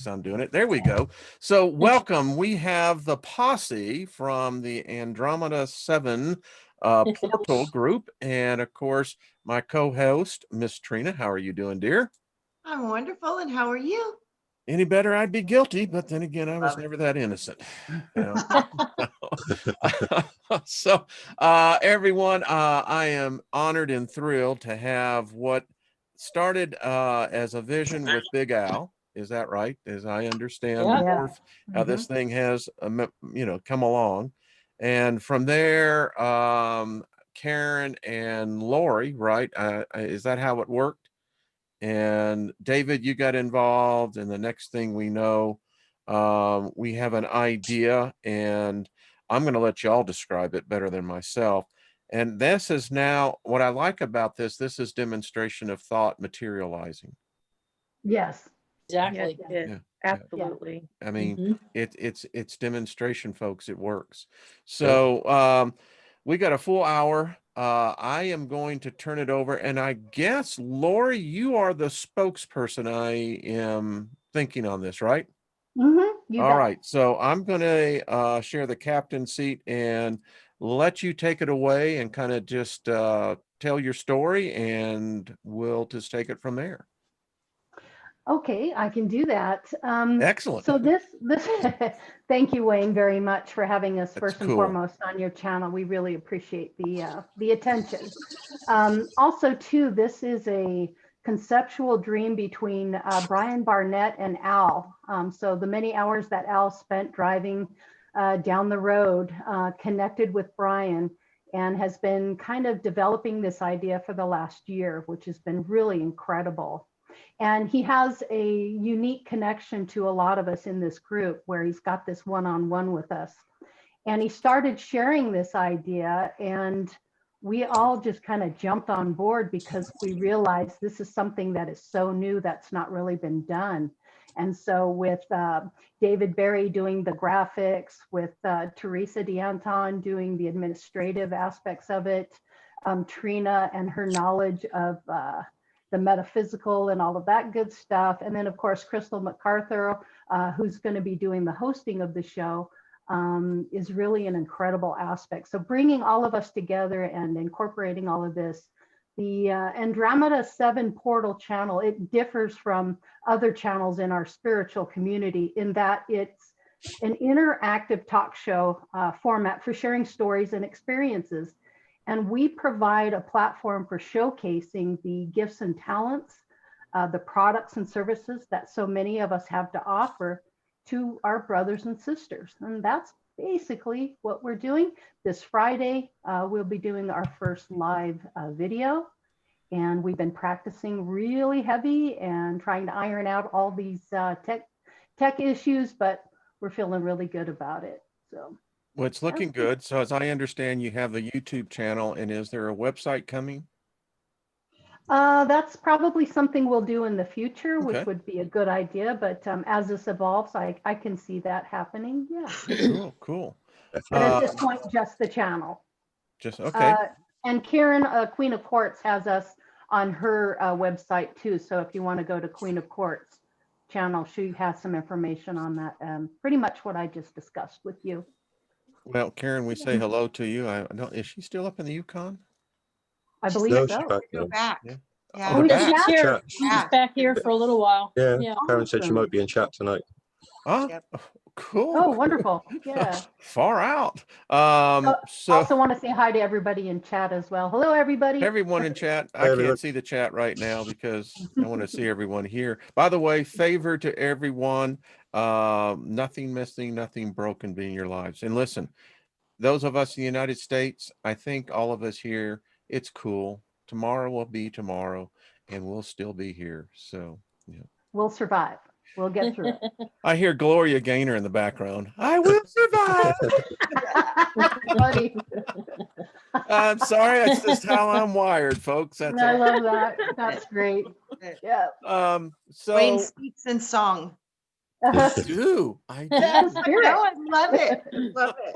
I'm doing it. There we go. So welcome. We have the posse from the Andromeda 7 portal group. And of course, my co-host, Miss Trina. How are you doing, dear? I'm wonderful. And how are you? Any better, I'd be guilty. But then again, I was never that innocent. You know? So everyone, I am honored and thrilled to have what started as a vision with Big Al. Is that right? As I understand, how this thing has, come along. And from there, Karen and Lori, right? Is that how it worked? And David, you got involved. And the next thing we know, we have an idea, and I'm going to let y'all describe it better than myself. And this is now what I like about this. This is demonstration of thought materializing. Yes. Exactly. Yeah. Absolutely. I mean, it's demonstration, folks. It works. So we got a full hour. I am going to turn it over, and I guess Lori, you are the spokesperson. I am thinking on this, right? Mm-hmm. All right. So I'm going to share the captain seat and let you take it away and kind of just tell your story, and we'll just take it from there. Okay, I can do that. Excellent. So this, thank you, Wayne, very much for having us. That's First and cool. foremost on your channel. We really appreciate the attention. Also, too, this is a conceptual dream between Brian Barnett and Al. So the many hours that Al spent driving down the road, connected with Brian, and has been kind of developing this idea for the last year, which has been really incredible. And he has a unique connection to a lot of us in this group, where he's got this one-on-one with us. And he started sharing this idea, and we all just kind of jumped on board because we realized this is something that is so new that's not really been done. And so with David Berry doing the graphics, with Teresa DeAnton doing the administrative aspects of it, Trina and her knowledge of the metaphysical and all of that good stuff. And then of course, Crystal MacArthur, who's going to be doing the hosting of the show, is really an incredible aspect. So bringing all of us together and incorporating all of this, the Andromeda 7 portal channel, it differs from other channels in our spiritual community in that it's an interactive talk show format for sharing stories and experiences. And we provide a platform for showcasing the gifts and talents, the products and services that so many of us have to offer to our brothers and sisters. And that's basically what we're doing. This Friday, we'll be doing our first live video. And we've been practicing really heavy and trying to iron out all these tech issues, but we're feeling really good about it. So. Well, it's looking good. So as I understand, you have a YouTube channel, and is there a website coming? That's probably something we'll do in the future, which would be a good idea. But as this evolves, I can see that happening. Yeah. Cool. But at this point, just the channel. Just okay. And Karen, Queen of Quartz, has us on her website too. So if you want to go to Queen of Quartz channel, she has some information on that. Pretty much what I just discussed with you. Well, Karen, we say hello to you. I don't. Is she still up in the Yukon? I believe No, so. she's back Go now. back. Yeah. Yeah. Oh, She's here. Chat. She's back here for a little while. Yeah, Yeah. Karen said she might be in chat tonight. Oh, Yep. cool. Oh, wonderful. Yeah. Far out. So also want to say hi to everybody in chat as well. Hello, everybody. everyone in chat. I Hi, everyone. can't see the chat right now because I want to see everyone here. By the way, favor to everyone. Nothing missing, nothing broken being your lives. And listen, those of us in the United States, I think all of us here, it's cool. Tomorrow will be tomorrow, and we'll still be here. So, yeah. We'll survive. We'll get through it. I hear Gloria Gaynor in the background. I will survive. Funny. I'm sorry. That's just how I'm wired, folks. That's I all. love that. That's great. Yeah. So Wayne speaks in song. I do. I love it. Love it.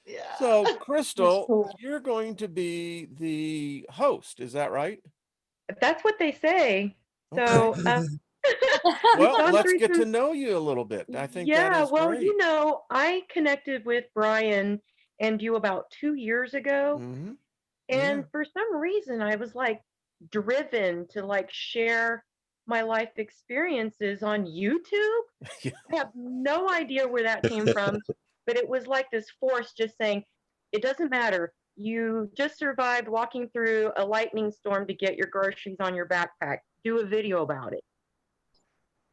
Yeah. So, Crystal, cool. you're going to be the host. Is that right? That's what they say. So Well, gone let's through get to some- know you a little bit. I think that Yeah, is well, great. you know, I connected with Brian and you about 2 years ago. Mhm. And Yeah. for some reason, I was like driven to like share my life experiences on YouTube. Yeah. I have no idea where that came from, but it was like this force just saying, it doesn't matter. You just survived walking through a lightning storm to get your groceries on your backpack. Do a video about it.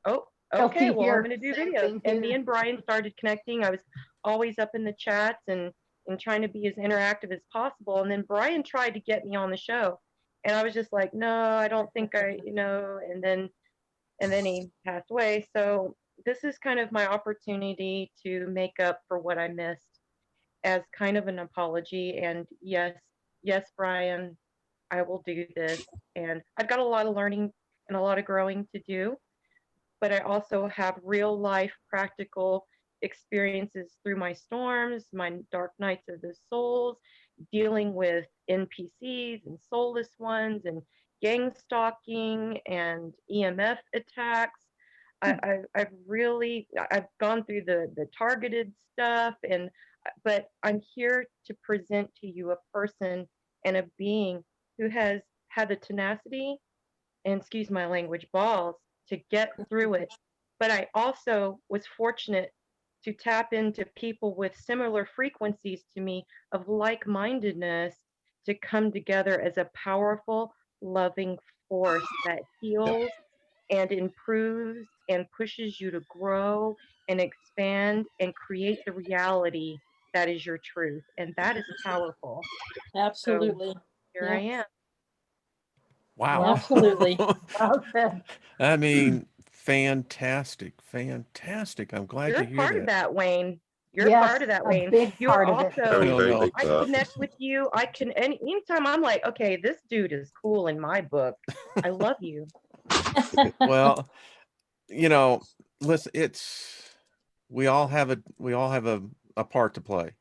Oh, okay. Guilty Well, I'm here. going to do Same videos. thing And me here. and Brian started connecting. I was always up in the chats and trying to be as interactive as possible. And then Brian tried to get me on the show. And I was just like, no, I don't think and then he passed away. So this is kind of my opportunity to make up for what I missed as kind of an apology. And yes, Brian, I will do this. And I've got a lot of learning and a lot of growing to do, but I also have real life practical experiences through my storms, my dark nights of the souls, dealing with NPCs and soulless ones and gang stalking and EMF attacks. I've gone through the targeted stuff but I'm here to present to you a person and a being who has had the tenacity and, excuse my language, balls to get through it. But I also was fortunate to tap into people with similar frequencies to me of like mindedness to come together as a powerful, loving force that heals and improves and pushes you to grow and expand and create the reality that is your truth. And that is powerful. Absolutely. Here I Yeah. am. Wow. Absolutely. Well said. I mean, fantastic. Fantastic. I'm glad You're to a hear part of that. that, Wayne. You're Yes, part of that, a Wayne. big You're part of it. Very, also, No, very no. big I part. connect with you. I can, anytime I'm like, okay, this dude is cool in my book. I love you. Well, you know, listen, we all have a part to play.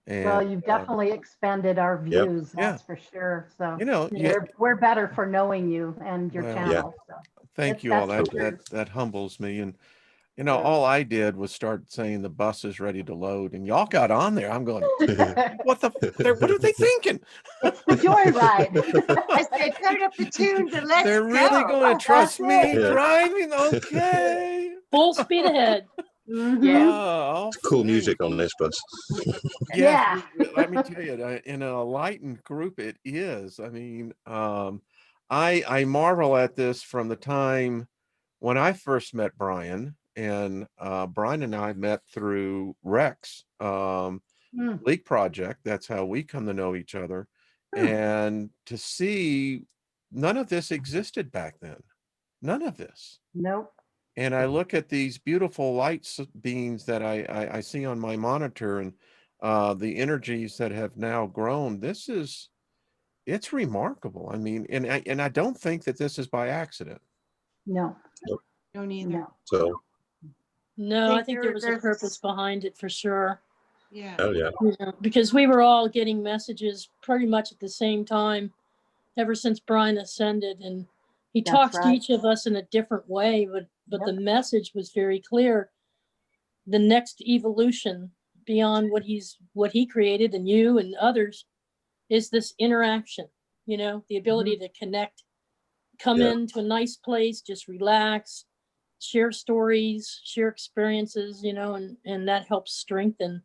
Well, And you've definitely expanded our Yep. views, Yeah. that's for sure. So you know, Yeah. we're better for knowing you and your Well, channel. So thank you all. that's for That sure. that humbles me. And Yeah. all I did was start saying the bus is ready to load, and y'all got on there. I'm going, what are they thinking? It's the joyride. I said, turn up the tunes and let's They're really go. going to trust That's me it. Yeah. driving? Okay. Full speed ahead. Mhm. Yeah. All Cool right. music on this bus. Yeah. Let me tell you, in a lightened group, it is. I mean, I marvel at this from the time when I first met Brian, and Brian and I met through Rex Mm. League Project. That's how we come to know each other, Hmm. and to see none of this existed back then. None of this. Nope. And I look at these beautiful light beams that I see on my monitor, and the energies that have now grown. It's remarkable. I mean, and I don't think that this is by accident. No. No, neither. No. So, No, I Think think there was a there's- purpose behind it for sure. Yeah. hell yeah. You know, because we were all getting messages pretty much at the same time ever since Brian ascended, and he That's talks to right. each of us in a different way, but Yep. the message was very clear. The next evolution beyond what he created and you and others is this interaction, you know, the ability to connect, come Yeah. into a nice place, just relax, share stories, share experiences, you know, and that helps strengthen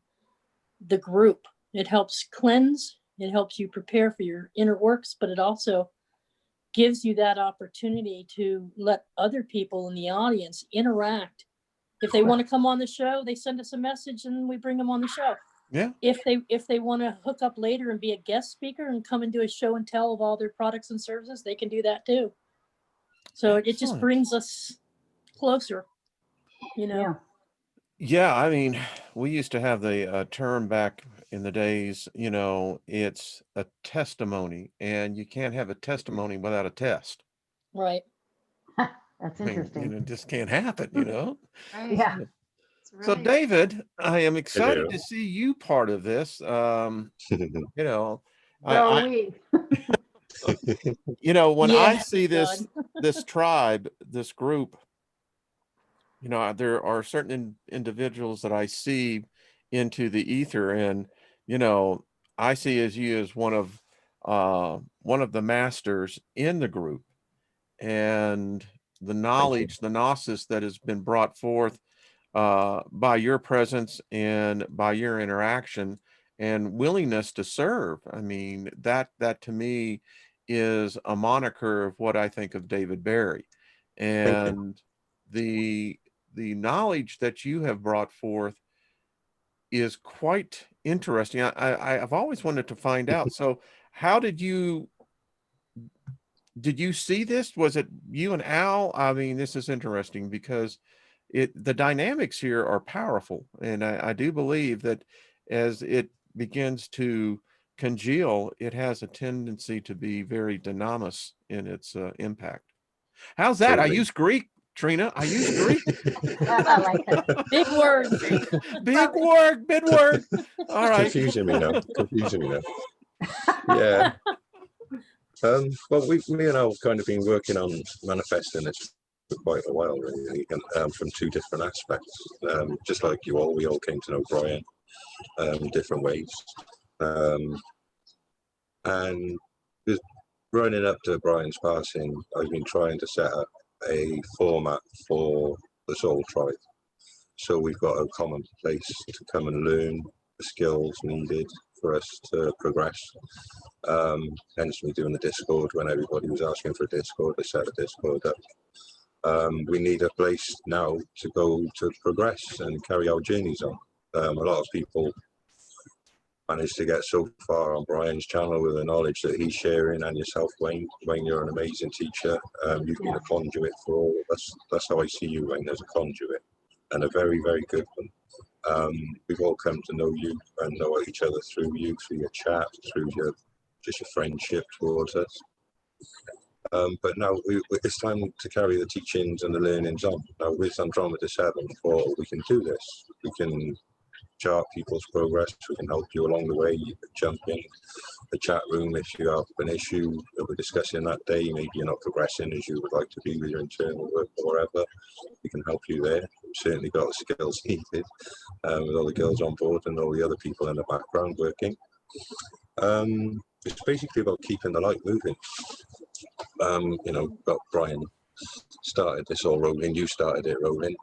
the group. It helps cleanse, it helps you prepare for your inner works, but it also gives you that opportunity to let other people in the audience interact. If they want to come on the show, they send us a message and we bring them on the show. Yeah. If they want to hook up later and be a guest speaker and come and do a show and tell of all their products and services, they can do that too. So it just Excellent. brings us closer, you know. Yeah. Yeah, I mean, we used to have the term back in the days, it's a testimony, and you can't have a testimony without a test. Right. That's I mean, interesting. it just can't happen. Right. Yeah. That's So, right. David, I am excited Hello. to see you part of this. You know, So I we. when Yeah, I see thank this God. this tribe, this group, you know, there are certain individuals that I see into the ether, and you know, I see as you as one of the masters in the group, and the Thank you. knowledge, the gnosis that has been brought forth by your presence and by your interaction and willingness to serve. I mean, that to me is a moniker of what I think of David Barry. Thank you. And the knowledge that you have brought forth is quite interesting. I've always wanted to find out. So how did you see this? Was it you and Al? I mean, this is interesting because the dynamics here are powerful, and I do believe that as it begins to congeal, it has a tendency to be very dynamous in its impact. How's that? I Totally. use Greek, Trina. I use Greek. I like it. Big words. Big word, big word. All right. Confusing me now. Confusing me now. Yeah. Well, me and I have kind of been working on manifesting this for quite a while, really, and, from two different aspects. Just like you all, we all came to know Brian different ways. And just running up to Brian's passing, I've been trying to set up a format for the Soul Tribe. So we've got a common place to come and learn the skills needed for us to progress. Hence me doing the Discord when everybody was asking for a Discord, they set a Discord up. We need a place now to go to progress and carry our journeys on. A lot of people managed to get so far on Brian's channel with the knowledge that he's sharing, and yourself, Wayne. Wayne, you're an amazing teacher. You've been a conduit for all of us. That's how I see you, Wayne, as a conduit, and a very, very good one. We've all come to know you and know each other through you, through your chat, through your friendship towards us. But now it's time to carry the teachings and the learnings on. Now with Andromeda 7 portal, we can do this. We can chart people's progress. We can help you along the way. You can jump in the chat room if you have an issue that we're discussing that day. Maybe you're not progressing as you would like to be with your internal work or whatever. We can help you there. We've certainly got the skills needed with all the girls on board and all the other people in the background working. It's basically about keeping the light moving. You know, got Brian started this all rolling. You started it rolling.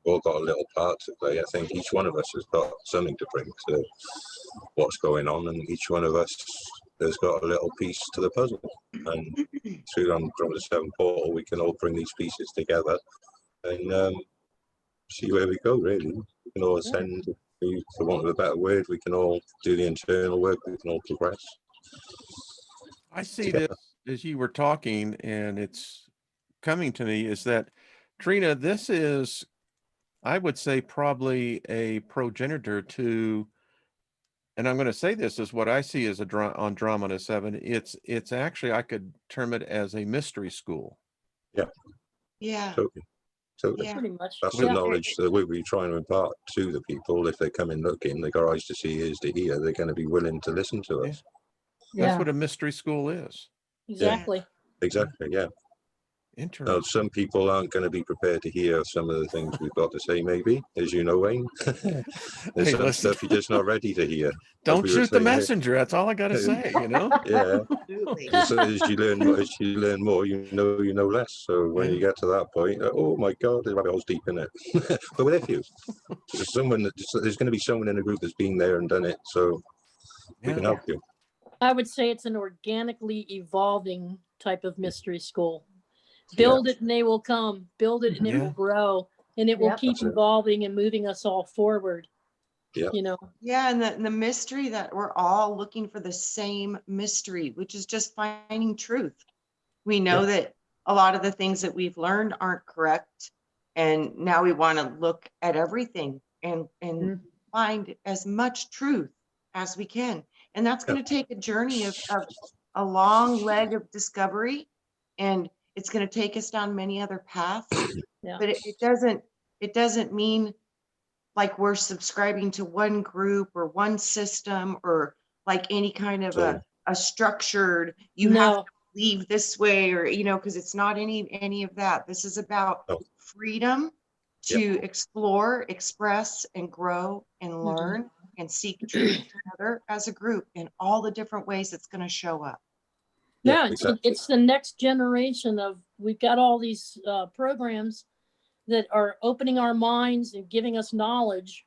All got a little part to play. I think each one of us has got something to bring to what's going on, and each one of us has got a little piece to the puzzle. And through Andromeda 7 portal, we can all bring these pieces together and see where we go. Really, we can all ascend. For want of a better word, we can all do the internal work. We can all progress. I see this as you were talking, and it's coming to me is that, Trina, this is, I would say, probably a progenitor to, and I'm going to say this is what I see as Andromeda 7. It's actually, I could term it as a mystery school. Yeah. Yeah. Totally. Yeah. Pretty much. That's the knowledge that we'll be trying to impart to the people. If they come in looking, they got eyes to see, ears to hear, they're going to be willing to listen to us. That's what a mystery school is. Exactly. Exactly, yeah. Interesting. Now, some people aren't going to be prepared to hear some of the things we've got to say, maybe, as you know, Wayne. There's some stuff you're just not ready to hear. Don't shoot the messenger. That's all I got to say, you know? Yeah. Absolutely. As you learn more, you know less. So when you get to that point, oh my God, there's rabbit holes deep in it. But with you, there's going to be someone in the group that's been there and done it. So we can help you. I would say it's an organically evolving type of mystery school. Build it and they will come. Build it and it will grow. And it will keep evolving and moving us all forward. Yeah. You know? Yeah, and the mystery that we're all looking for the same mystery, which is just finding truth. We know that a lot of the things that we've learned aren't correct. And now we want to look at everything and find as much truth as we can. And that's going to take a journey of a long leg of discovery, and it's going to take us down many other paths. But it doesn't mean like we're subscribing to one group or one system or like any kind of a structured, you have to leave this way, or, because it's not any of that. This is about Oh. freedom to explore, express, and grow and learn and seek truth together as a group in all the different ways it's going to show up. Yeah, exactly. it's the next generation of, we've got all these programs that are opening our minds and giving us knowledge.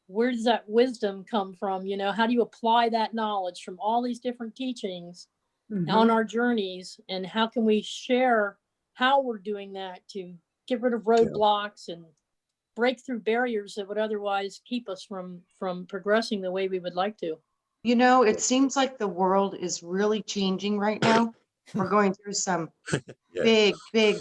Where does that wisdom come from? How do you apply that knowledge from all these different teachings on our journeys? And how can we share how we're doing that to get rid of roadblocks and break through barriers that would otherwise keep us from progressing the way we would like to? It seems like the world is really changing right now. We're going through some big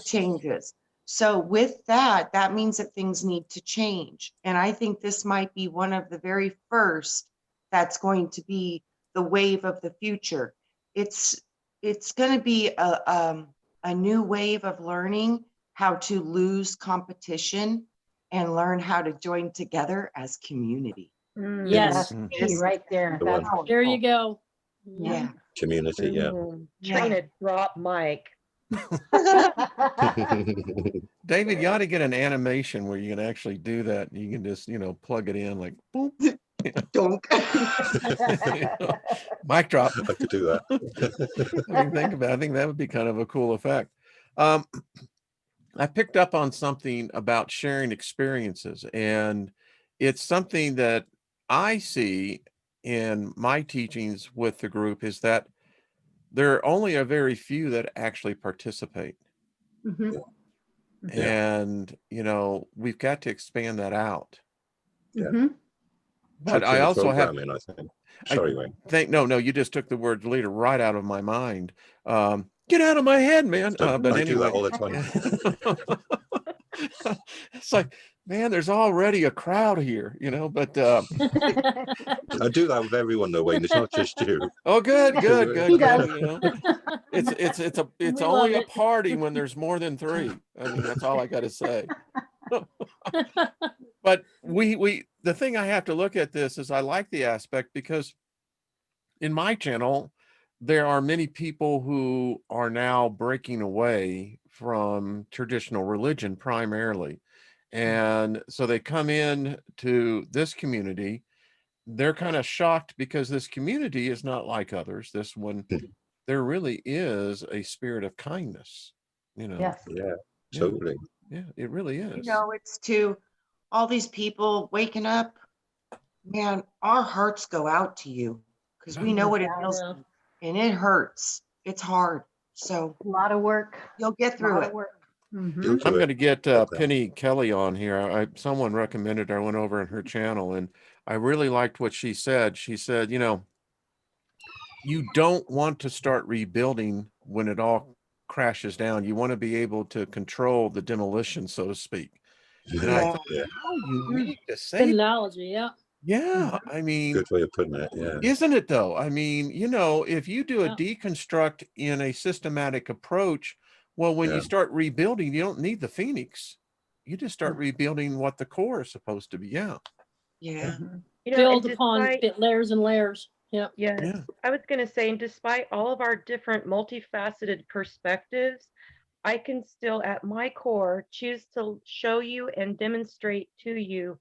changes. So with that means that things need to change. And I think this might be one of the very first that's going to be the wave of the future. It's going to be a new wave of learning how to lose competition and learn how to join together as community. Yes. Key right there. The one. That's There you go. Yeah. Community, yeah. Trying to drop mic. David, you ought to get an animation where you can actually do that. You can just, plug it in like boom. Donk. Mic drop. I could do that. I think that would be kind of a cool effect. I picked up on something about sharing experiences, and it's something that I see in my teachings with the group is that there are only a very few that actually participate. And, we've got to expand that out. But I also have, I think. Sorry, Wayne. no, you just took the word leader right out of my mind. Get out of my head, man. But I anyway, do that all the time. It's like, man, there's already a crowd here, but I do that with everyone though, Wayne. It's not just you. oh, good. He does. It's We only love a party when there's more than 3. I mean, that's all I got to say. But the thing I have to look at this is I like the aspect because in my channel, there are many people who are now breaking away from traditional religion primarily. And so they come in to this community. They're kind of shocked because this community is not like others. This one, there really is a spirit of kindness, Yes. Yeah, totally. Yeah, it really is. It's to all these people waking up, man, our hearts go out to you because we know what it feels like, and it hurts. It's hard. So A lot of work. you'll get through it. I'm going to get Penny Kelly on here. Someone recommended I went over on her channel, and I really liked what she said. She said, you don't want to start rebuilding when it all crashes down. You want to be able to control the demolition, so to speak. And I thought, how unique to say Good analogy, yeah. Yeah, I mean, Good way of putting it, yeah. isn't it though? I mean, if you do a deconstruct in a systematic approach, well, when you start rebuilding, you don't need the phoenix. You just start rebuilding what the core is supposed to be. Yeah. Build upon layers and layers. Yeah. Yes. I was going to say, and despite all of our different multifaceted perspectives, I can still at my core choose to show you and demonstrate to you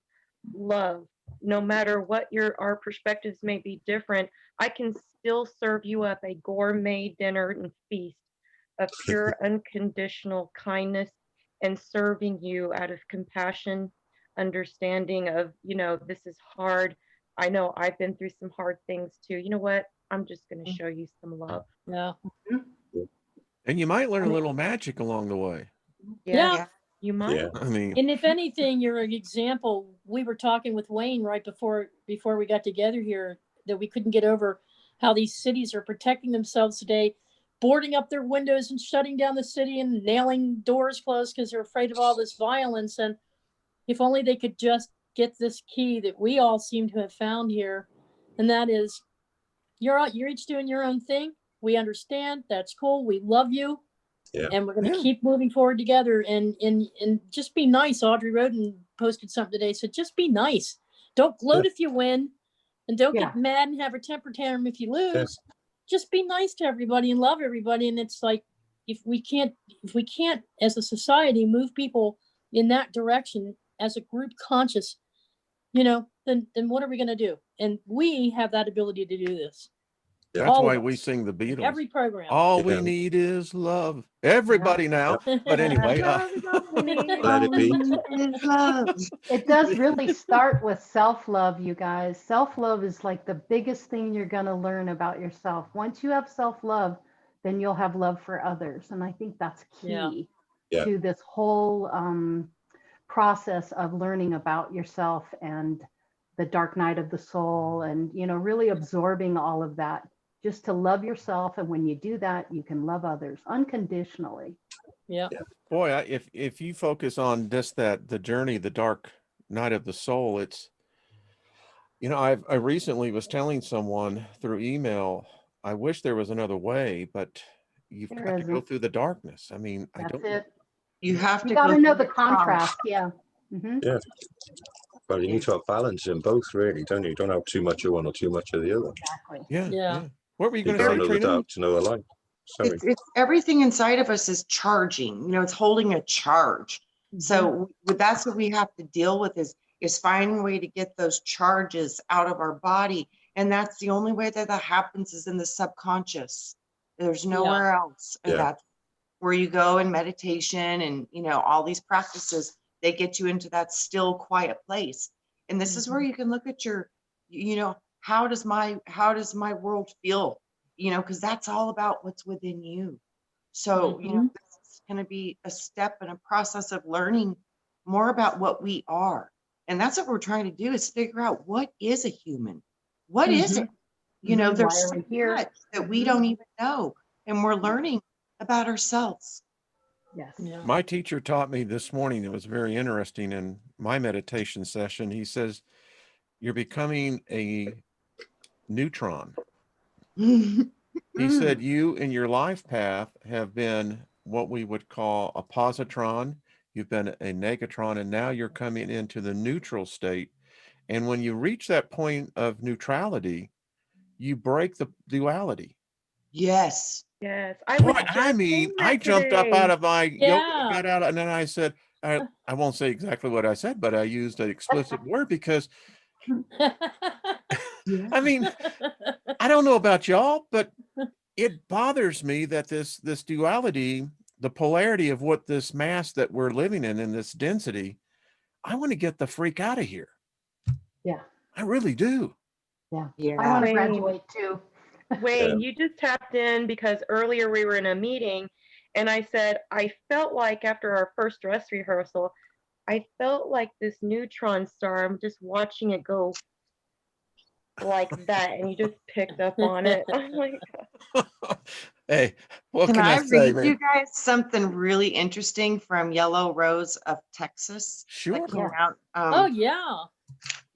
love. No matter what our perspectives may be different, I can still serve you up a gourmet dinner and feast of pure unconditional kindness and serving you out of compassion, understanding of, this is hard. I know I've been through some hard things too. You know what? I'm just going to show you some love. Yeah. And you might learn a little magic along the way. Yeah. You might. Yeah. I mean, And if anything, you're an example. We were talking with Wayne right before we got together here that we couldn't get over how these cities are protecting themselves today, boarding up their windows and shutting down the city and nailing doors closed because they're afraid of all this violence. And if only they could just get this key that we all seem to have found here, and that is, you're each doing your own thing. We understand. That's cool. We love you. Yeah. And we're going to keep moving forward together and just be nice. Audrey Roden posted something today. So just be nice. Don't gloat if you win, and don't get mad and have a temper tantrum if you lose. just be nice to everybody and love everybody. And it's like, if we can't as a society move people in that direction as a group conscious, then what are we going to do? And we have that ability to do this. Yeah. That's All why of we us. sing the Beatles. Every program. All we Yeah. need is love. Everybody now. But anyway, Let it be. Is love. It does really start with self-love, you guys. Self-love is like the biggest thing you're going to learn about yourself. Once you have self-love, then you'll have love for others. And I think that's key Yeah. to this whole process of learning about yourself and the dark night of the soul, and, really absorbing all of that, just to love yourself. And when you do that, you can love others unconditionally. Yeah. boy, if you focus on just the journey, the dark night of the soul, it's, I recently was telling someone through email, I wish there was another way, but you've There got to go isn't. through the darkness. I mean, I That's don't. it. You have to You got to go know through the contrast. Yeah. Mhm. Yeah. Well, you need to have balance in both, really, don't you? You don't have too much of one or too much of the other. Exactly. Yeah. Yeah. What were you You going to gotta say, know the Trina? dark to know the light. Sorry. It's everything inside of us is charging, it's holding a charge. So that's what we have to deal with is finding a way to get those charges out of our body. And that's the only way that happens is in the subconscious. There's nowhere else. And Yeah. that's where you go in meditation and, all these practices, they get you into that still, quiet place. And this is where you can look at your, how does my world feel? Because that's all about what's within you. So, this is going to be a step and a process of learning more about what we are. And that's what we're trying to do, is figure out, what is a human? What is it? There's Why so are we here? much that we don't even know. And we're learning about ourselves. Yes. Yeah. My teacher taught me this morning, it was very interesting in my meditation session. He says, you're becoming a neutron. He said, you in your life path have been what we would call a positron. You've been a negatron, and now you're coming into the neutral state. And when you reach that point of neutrality, you break the duality. Yes. Yes. I Boy, was just I mean, saying I that jumped up today. out of my yoga, Yeah. got out, and then I said, I won't say exactly what I said, but I used an explicit word because, I mean, I don't know about y'all, but it bothers me that this duality, the polarity of what this mass that we're living in this density, I want to get the freak out of here. Yeah. I really do. Yeah. Yeah. I want to Wayne. graduate too. Wayne, you just tapped in because earlier we were in a meeting and I said, I felt like after our first dress rehearsal, I felt like this neutron star, I'm just watching it go like that. And you just picked up on it. Oh my God. Hey, what Can can I I say, read man? you guys something really interesting from Yellow Rose of Texas? Sure. That came out. Oh yeah.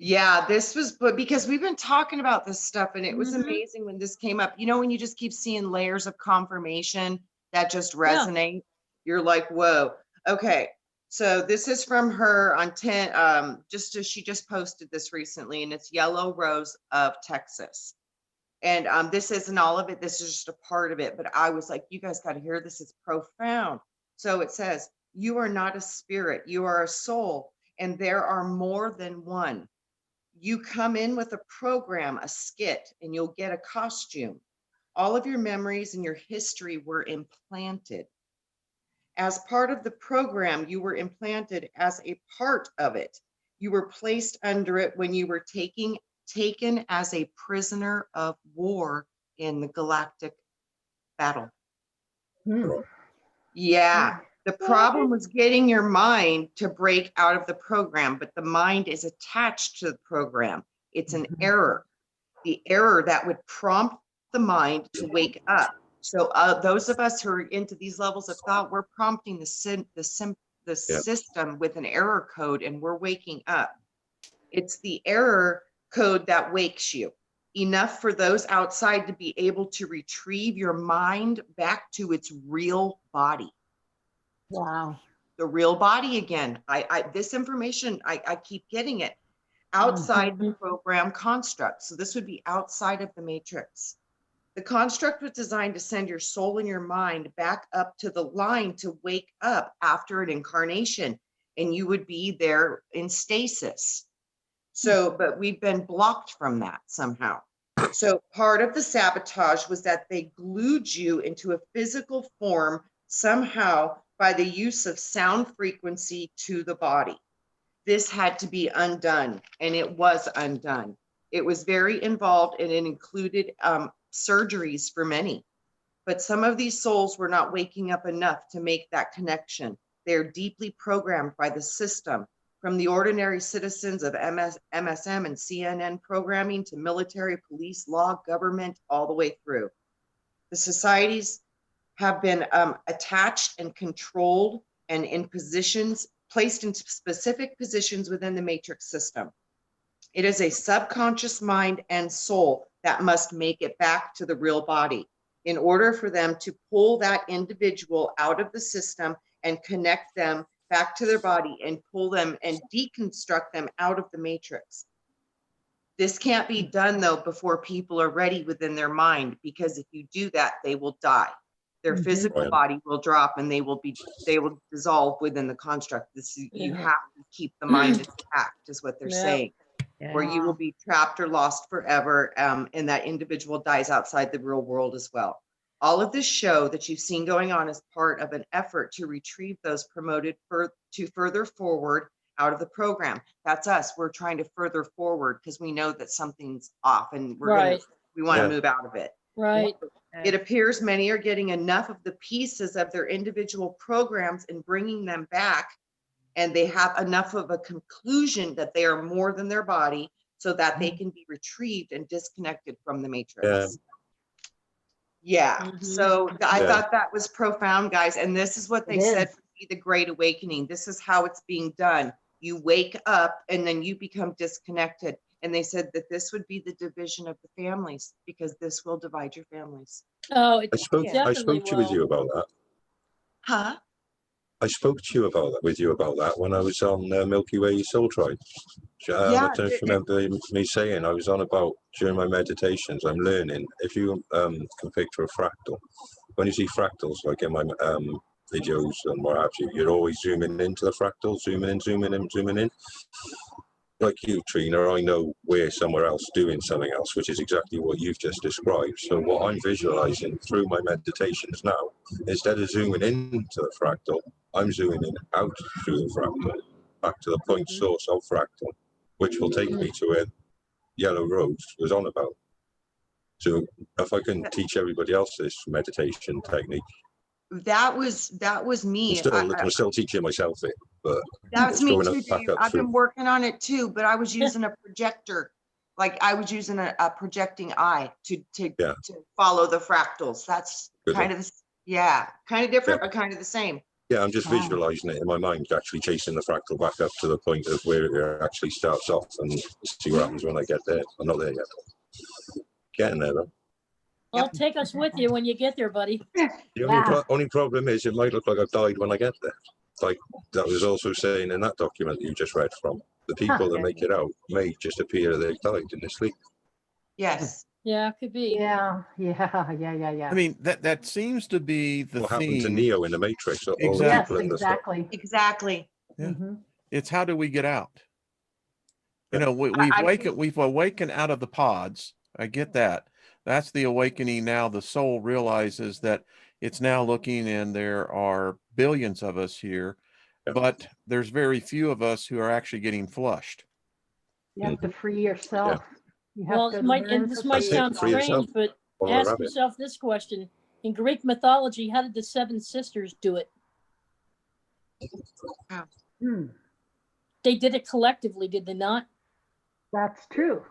Yeah, this was, but because we've been talking about this stuff, and it was Mhm. amazing when this came up. When you just keep seeing layers of confirmation that just resonate, you're like, whoa. Okay. So this is from her on 10, she just posted this recently, and it's Yellow Rose of Texas. And this isn't all of it. This is just a part of it. But I was like, you guys got to hear this. It's profound. So it says, you are not a spirit. You are a soul. And there are more than one. You come in with a program, a skit, and you'll get a costume. All of your memories and your history were implanted. As part of the program, you were implanted as a part of it. You were placed under it when you were taken as a prisoner of war in the galactic battle. Yeah. The problem was getting your mind to break out of the program, but the mind is attached to the program. It's an error. The error that would prompt the mind to wake up. So those of us who are into these levels of thought, we're prompting the system with an error code, and we're waking up. It's the error code that wakes you. Enough for those outside to be able to retrieve your mind back to its real body. Wow. The real body again. This information, I keep getting it outside the program construct. So this would be outside of the matrix. The construct was designed to send your soul and your mind back up to the line to wake up after an incarnation, and you would be there in stasis. So, but we've been blocked from that somehow. So part of the sabotage was that they glued you into a physical form somehow by the use of sound frequency to the body. This had to be undone, and it was undone. It was very involved, and it included surgeries for many. But some of these souls were not waking up enough to make that connection. They're deeply programmed by the system, from the ordinary citizens of MSM and CNN programming to military, police, law, government, all the way through. The societies have been attached and controlled and in positions, placed into specific positions within the matrix system. It is a subconscious mind and soul that must make it back to the real body in order for them to pull that individual out of the system and connect them back to their body and pull them and deconstruct them out of the matrix. This can't be done though before people are ready within their mind, because if you do that, they will die. Their physical body will drop and they will dissolve within the construct. You have to keep the mind intact, is what they're saying. Or you will be trapped or lost forever, and that individual dies outside the real world as well. All of this show that you've seen going on is part of an effort to retrieve those promoted to further forward out of the program. That's us. We're trying to further forward because we know that something's off, and we want to move out of it. Right. It appears many are getting enough of the pieces of their individual programs and bringing them back, and they have enough of a conclusion that they are more than their body, so that they can be retrieved and disconnected from the matrix. So I thought that was profound, guys. And this is what they said would be the Great Awakening. This is how it's being done. You wake up and then you become disconnected. And they said that this would be the division of the families, because this will divide your families. Oh, I spoke to you about that. Huh? I spoke to you about that, with you about that when I was on Milky Way Soul Tribe. I don't know if you remember me saying, I was on about, during my meditations, I'm learning, if you can picture a fractal, when you see fractals, like in my videos and what have you, you're always zooming into the fractal, zooming in, zooming in, zooming in. Like you, Trina, I know we're somewhere else doing something else, which is exactly what you've just described. So what I'm visualizing through my meditations now, instead of zooming into the fractal, I'm zooming in out through the fractal, back to the point source of fractal, which will take me to where Yellow Rose was on about. So if I can teach everybody else this meditation technique. That was me. I'm still teaching myself it, but that's me too, Dave. I've been working on it too, but I was using a projector. Like I was using a projecting eye to follow the fractals. That's kind of different, but kind of the same. Yeah, I'm just visualizing it in my mind, actually chasing the fractal back up to the point of where it actually starts off, and see what happens when I get there. I'm not there yet. Getting there though. Well, take us with you when you get there, buddy. The only problem is it might look like I've died when I get there. Like that was also saying in that document that you just read from. The people that make it out may just appear they've died in their sleep. Yes. Yeah, it could be. Yeah. I mean, that seems to be the what theme. happened to Neo in the Matrix. Exactly. Yeah. It's how do we get out? You know, we've awakened out of the pods. I get that. That's the awakening. Now the soul realizes that it's now looking, and there are billions of us here, but there's very few of us who are actually getting flushed. You have to free yourself. Well, this might sound strange, but ask yourself this question. In Greek mythology, how did the 7 sisters do it? They did it collectively, did they not? That's true.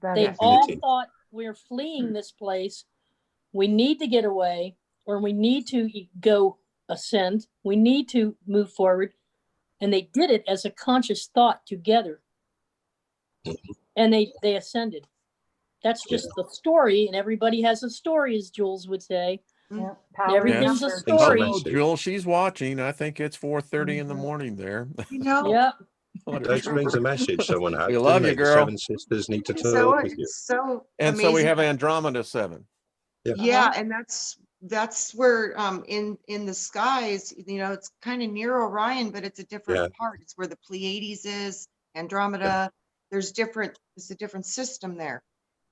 They all thought, we're fleeing this place. We need to get away, or we need to go ascend. We need to move forward. And they did it as a conscious thought together. And they ascended. That's just the story, and everybody has a story, as Jules would say. Yeah, everything's a story. Oh, Jules, she's watching. I think it's 4:30 in the morning there. You know. Yeah. That explains the message someone had. We love you, girl. 7 sisters need to talk with you. So we have Andromeda 7. Yeah, and that's where in the skies, it's kind of near Orion, but it's a different part. It's where the Pleiades is, Andromeda. There's it's a different system there.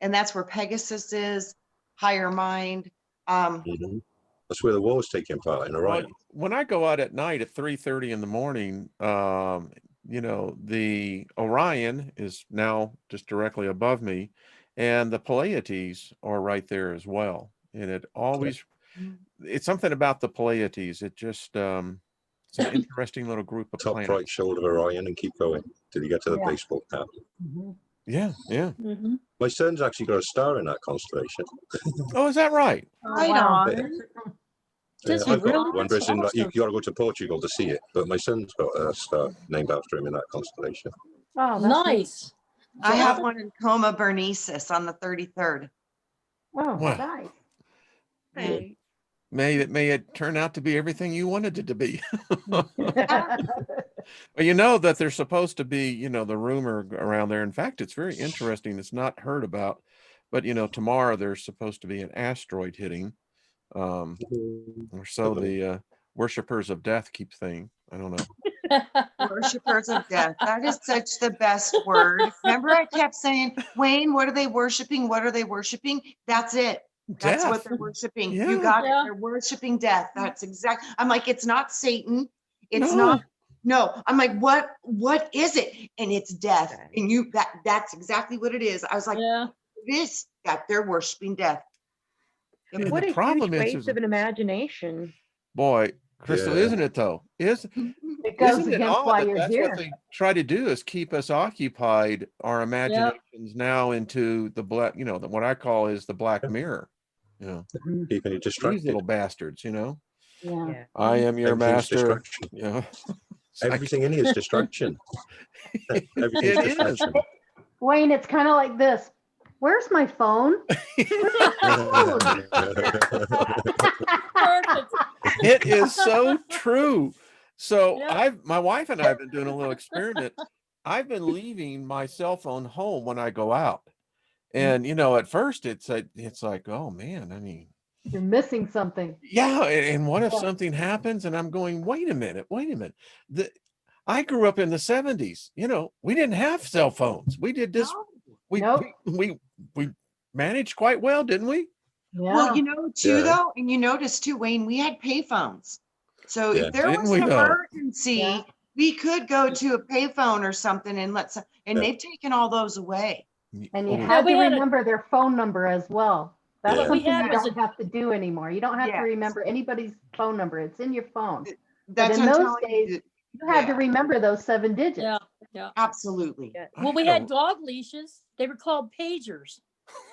And that's where Pegasus is, higher mind. That's where the war is taking part in Orion. When I go out at night at 3:30 in the morning, the Orion is now just directly above me, and the Pleiades are right there as well. And it always, it's something about the Pleiades. It just, it's an interesting little group of Top planets. right shoulder of Orion and keep going till you get to the baseball cap. Yeah. My son's actually got a star in that constellation. Oh, is that right? Right wow. on. Does he I've got really? one That's person, you awesome. got to go to Portugal to see it, but my son's got a star named after him in that constellation. Oh, that's neat. Nice. I have one in Coma Berenices on the 33rd. Oh, Wow. nice. Hey. May it turn out to be everything you wanted it to be. Well, you know that there's supposed to be, the rumor around there. In fact, it's very interesting. It's not heard about, but tomorrow there's supposed to be an asteroid hitting. Or so the worshippers of death keep saying. I don't know. Worshippers of death. That is such the best word. Remember, I kept saying, Wayne, what are they worshiping? What are they worshiping? That's it. That's what Death. they're worshiping. Yeah. You got it. Yeah. They're worshiping death. That's exact. I'm like, it's not Satan. It's No. not. No. I'm like, what is it? And it's death. And that's exactly what it is. I was like, Yeah. it is that they're worshiping death. And What the a problem huge is waste of an imagination. boy, Crystal, Yeah. isn't it though? It goes Isn't it against odd why that you're that's here. what they try to do is keep us occupied, our imaginations now into the black, what I call is the black mirror. Keeping you These distracted. little bastards, Yeah. I am your Everything's master. distraction. It's like- Everything in here is distraction. Everything's It is. distraction. Wayne, it's kind of like this. Where's my phone? Perfect. It is so true. So Yeah. my wife and I have been doing a little experiment. I've been leaving my cell phone home when I go out. And at first it's like, oh man, I mean, You're missing something. yeah. And what if Yeah. something happens and I'm going, wait a minute. I grew up in the 70s. We didn't have cell phones. We did this. No. We managed quite well, didn't we? Yeah. Well, too, Yeah. though, and you notice too, Wayne, we had payphones. So Yeah. if there Didn't was we an though? emergency, Yeah. we could go to a payphone or something and Yeah. they've taken all those away. And you Oh, had we to had a- remember their phone number as well. That's Yeah. What we something had you was don't have to do anymore. You don't have to Yes. remember anybody's phone number. It's in your phone. That's in what I'm those telling days, you. You had to Yeah. remember those 7 digits. Yeah. Absolutely. Yeah. Well, we had dog leashes. They were called pagers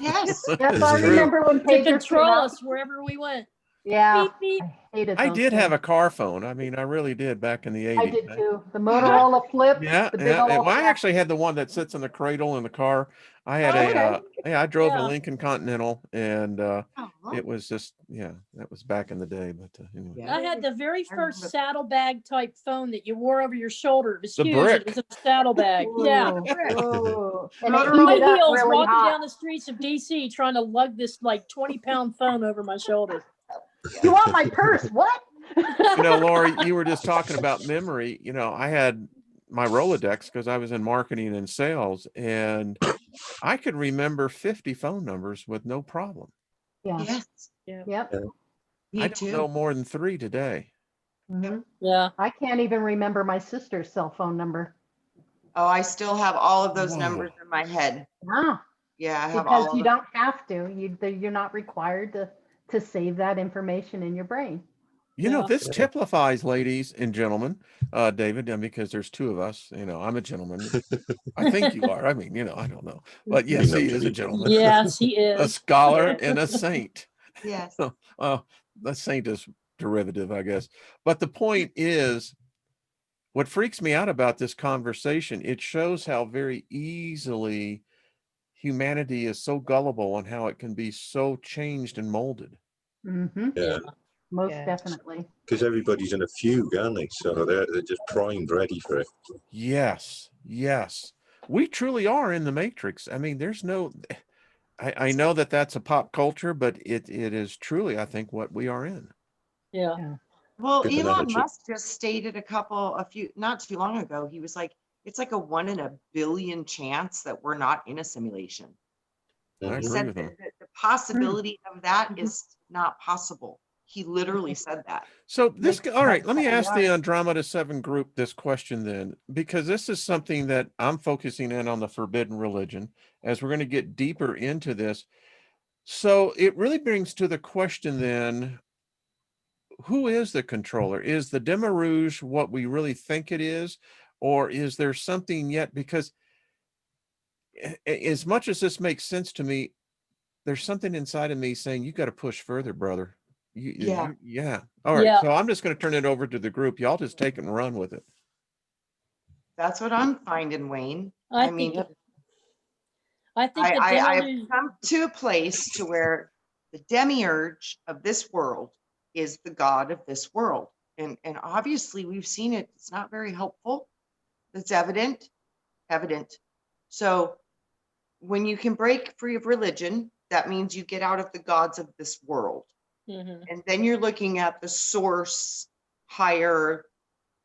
Yes. Yes, I True. remember when to pagers came control out. us wherever we went. Yeah, Beep, beep. I hated I those did have things. a car phone. I mean, I really did back in the 80s. I did too. The Motorola flip. Yeah, The big yeah. old. Well, I actually had the one that sits in the cradle in the car. I had I drove a Yeah. Lincoln Continental, and Oh, it was just, that was back in the day. But anyway, Yeah. I had the very I first remember. saddlebag type phone that you wore over your shoulder. It was The huge. brick. It was a saddlebag. Yeah. Whoa. And it Motorola heated High up heels really walking hot. down the streets of DC trying to lug this like 20-pound phone over my shoulder. You want my purse? What? Lori, you were just talking about memory. I had my Rolodex because I was in marketing and sales, and I could remember 50 phone numbers with no problem. Yeah. Yes. Yep. Me I don't too. know more than 3 today. Mhm. Yeah. I can't even remember my sister's cell phone number. Oh, I still have all of those Whoa. numbers in my head. Wow. Yeah, I have all Because of you them. don't have to. You're not required to save that information in your brain. Yeah. This typifies, ladies and gentlemen, David, and because there's 2 of us, I'm a gentleman. I think you are. I mean, I don't know. But yes, he is a gentleman. Yes, he A is. scholar Yes. and a saint. Yes. The saint is derivative, I guess. But the point is, what freaks me out about this conversation, it shows how very easily humanity is so gullible and how it can be so changed and molded. Mm-hmm. Yeah. Most Yeah. definitely. Because everybody's in a fugue, aren't they? So they're just primed, ready for it. Yes. We truly are in the matrix. I mean, I know that that's a pop culture, but it is truly, I think, what we are in. Yeah. Well, Good Elon analogy. Musk just stated not too long ago, he was like, it's like a 1 in a billion chance that we're not in a simulation. I Mhm. He agree said with that him. the possibility of that Mhm. is not possible. He literally said that. So this, Makes all right, sense let me that we ask the are. Andromeda 7 group this question then, because this is something that I'm focusing in on the forbidden religion as we're going to get deeper into this. So it really brings to the question then, who is the controller? Is the Demi Rouge what we really think it is? Or is there something yet? Because as much as this makes sense to me, there's something inside of me saying, you got to push further, brother. Yeah. Yeah. All right. Yeah. So I'm just going to turn it over to the group. Y'all just take it and run with it. That's what I'm finding, Wayne. I I think mean, I think the I've deluge. come to a place to where the demiurge of this world is the god of this world. And obviously we've seen it. It's not very helpful. It's evident. So when you can break free of religion, that means you get out of the gods of this world. Mhm. And then you're looking at the source, higher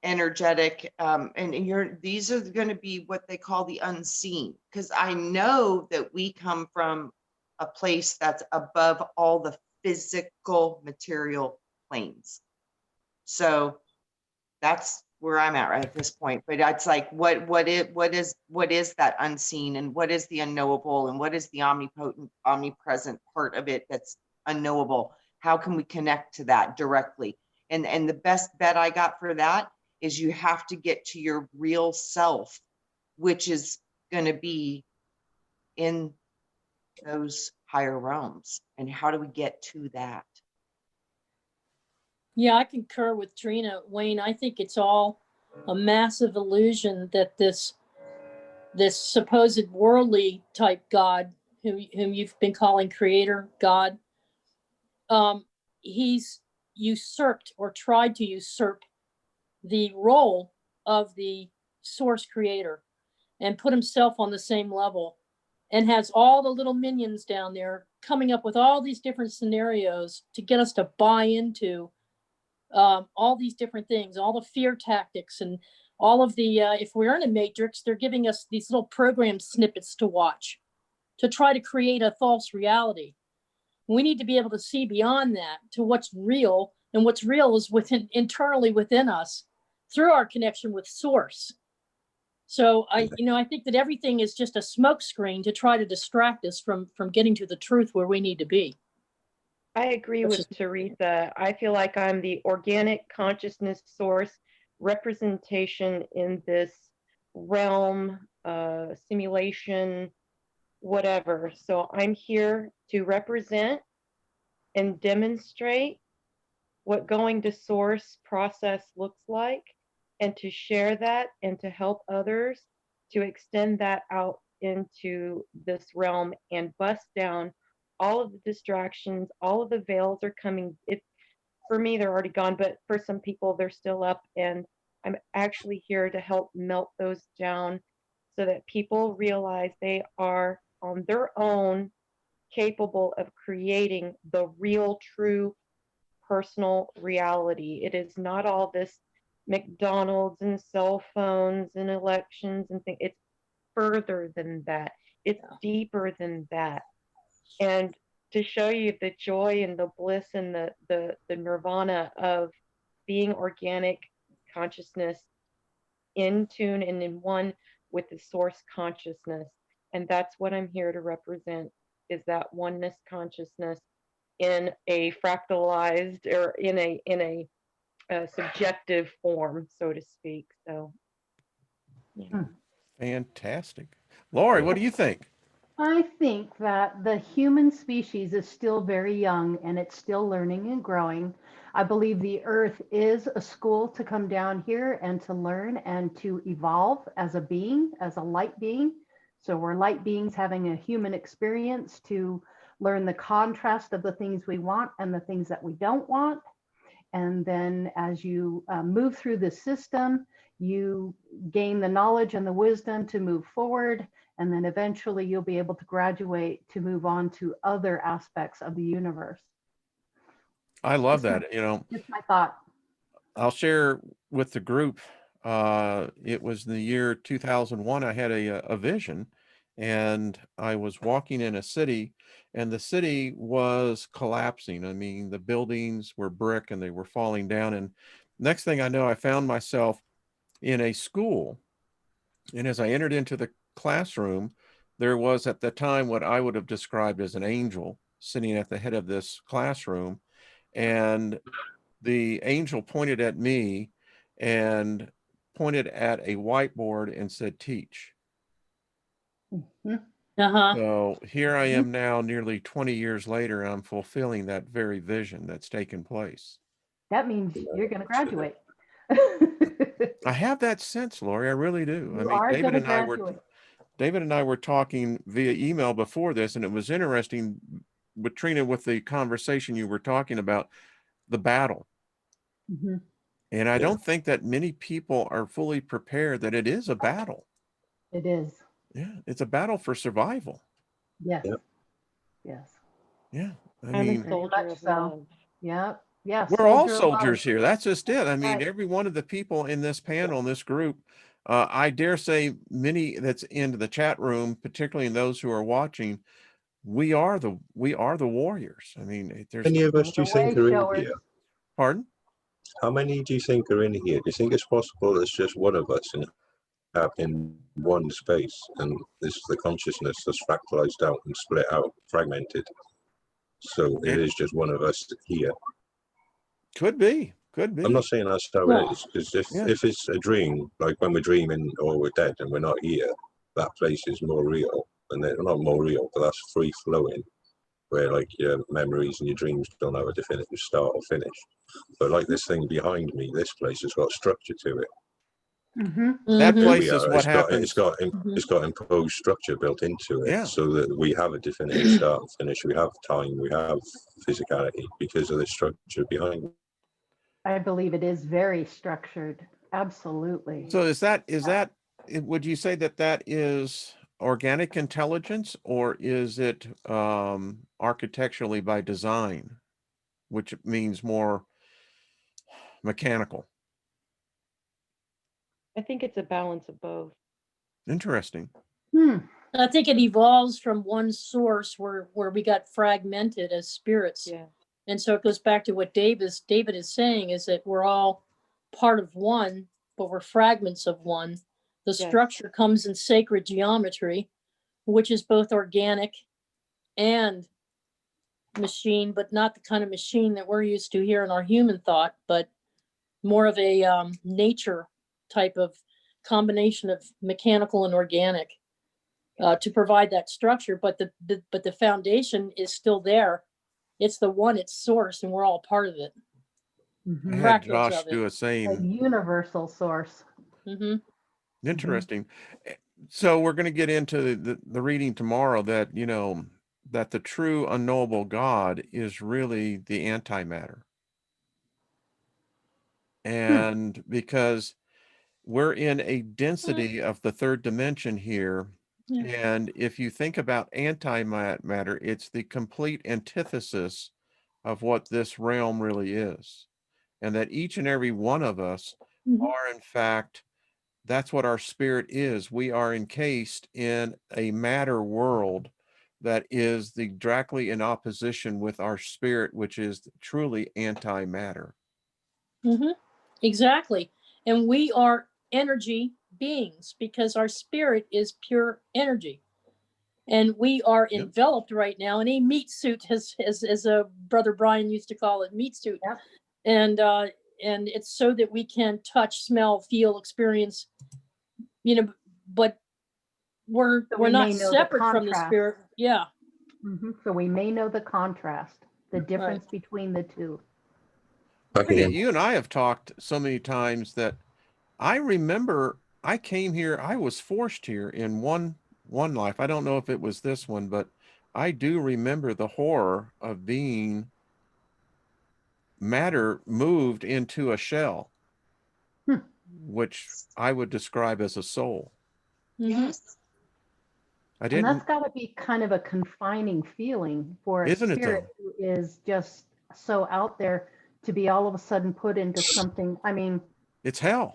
energetic, and these are going to be what they call the unseen, because I know that we come from a place that's above all the physical material planes. So that's where I'm at right at this point. But it's like, what is that unseen, and what is the unknowable, and what is the omnipotent, omnipresent part of it that's unknowable? How can we connect to that directly? And the best bet I got for that is you have to get to your real self, which is going to be in those higher realms. And how do we get to that? Yeah, I concur with Trina. Wayne, I think it's all a massive illusion that this supposed worldly type God, whom you've been calling creator God, he's usurped or tried to usurp the role of the source creator and put himself on the same level, and has all the little minions down there coming up with all these different scenarios to get us to buy into all these different things, all the fear tactics, and all of the, if we're in a matrix, they're giving us these little program snippets to watch to try to create a false reality. We need to be able to see beyond that to what's real, and what's real is internally within us through our connection with source. So I think that everything is just a smokescreen to try to distract us from getting to the truth where we need to be. I agree That's with just- Teresa. I feel like I'm the organic consciousness source representation in this realm, simulation, whatever. So I'm here to represent and demonstrate what going to source process looks like, and to share that and to help others to extend that out into this realm and bust down all of the distractions. All of the veils are coming. For me, they're already gone, but for some people, they're still up. And I'm actually here to help melt those down so that people realize they are on their own capable of creating the real, true personal reality. It is not all this McDonald's and cell phones and elections and things. It's further than that. It's deeper than that. And to show you the joy and the bliss and the nirvana of being organic consciousness in tune and in one with the source consciousness. And that's what I'm here to represent, is that oneness consciousness in a fractalized, or in a subjective form, so to speak. So, yeah. Fantastic. Lori, what do you think? I think that the human species is still very young and it's still learning and growing. I believe the earth is a school to come down here and to learn and to evolve as a being, as a light being. So we're light beings having a human experience to learn the contrast of the things we want and the things that we don't want. And then as you move through the system, you gain the knowledge and the wisdom to move forward And then eventually you'll be able to graduate to move on to other aspects of the universe. I love Just my- that. You know, Just my thought. I'll share with the group. It was the year 2001. I had a vision, and I was walking in a city, and the city was collapsing. I mean, the buildings were brick and they were falling down. And next thing I know, I found myself in a school. And as I entered into the classroom, there was at the time what I would have described as an angel sitting at the head of this classroom. And the angel pointed at me and pointed at a whiteboard and said, teach. Mhm. Uh-huh. So here I am now, nearly 20 years later, I'm fulfilling that very vision that's taken place. That means you're going to graduate. I have that sense, Lori. I really do. I You mean, are going to graduate. David and I were talking via email before this, and it was interesting with Trina, with the conversation you were talking about, the battle. Mhm. And I Yeah. don't think that many people are fully prepared that it is a battle. It is. Yeah, it's a battle for survival. Yes. Yep. Yes. Yeah, I I'm mean, a Very soldier much of so. love. Yep. Yeah. we're all soldier of love. soldiers here. That's just it. I mean, Right. every one of the people in this panel, in this group, I dare say many that's in the chat room, particularly in those who are watching, we are the warriors. I mean, there's How many of us do you The think way are in showers. here? pardon. How many do you think are in here? Do you think it's possible there's just one of us in one space, and this is the consciousness that's fractalized out and split out, fragmented? So it is just one of us here. Could be. I'm not saying that's how Well, it is, because Yeah. if it's a dream, like when we're dreaming or we're dead and we're not here, that place is more real, and they're not more real, but that's free flowing, where like your memories and your dreams don't have a definitive start or finish. But like this thing behind me, this place has got structure to it. Mm-hmm. That mhm, place is what It's happens. got imposed structure built into it, Yeah. so that we have a definitive start and finish. We have time, we have physicality because of the structure behind it. I believe it is very structured. Absolutely. So is that, would you say that that is organic intelligence, or is it architecturally by design, which means more mechanical? I think it's a balance of both. Interesting. Hmm. I think it evolves from one source where we got fragmented as spirits. Yeah. And so it goes back to what David is saying, is that we're all part of one, but we're fragments of one. The Yes. structure comes in sacred geometry, which is both organic and machine, but not the kind of machine that we're used to here in our human thought, but more of a nature type of combination of mechanical and organic to provide that structure. But the foundation is still there. It's the one, it's source, and we're all part of it. I Mhm. had Fractals Josh of it. do a A saying. universal source. Hmm. Interesting. So we're going to get into the reading tomorrow that, that the true unknowable God is really the antimatter. And because we're in a density of the third dimension here, Yeah. and if you think about antimatter, it's the complete antithesis of what this realm really is. And that each and every one of us Mhm. are, in fact, that's what our spirit is. We are encased in a matter world that is directly in opposition with our spirit, which is truly antimatter. Hmm. Exactly. And we are energy beings because our spirit is pure energy. And we are Yep. enveloped right now in a meat suit, as a brother Brian used to call it, meat suit. Yep. And it's so that we can touch, smell, feel, experience, but we're So we not may know the separate from the contrast. spirit. Yeah. So we may know the contrast, the difference between the two. Trina, you and I have talked so many times that I remember I came here, I was forced here in one life. I don't know if it was this one, but I do remember the horror of being matter moved into a shell, Hmm. which I would describe as a soul. Mhm. Yes. I And that's didn't, got to be kind of a confining feeling for a isn't it spirit though? who is just so out there to be all of a sudden put into something. I mean, It's hell.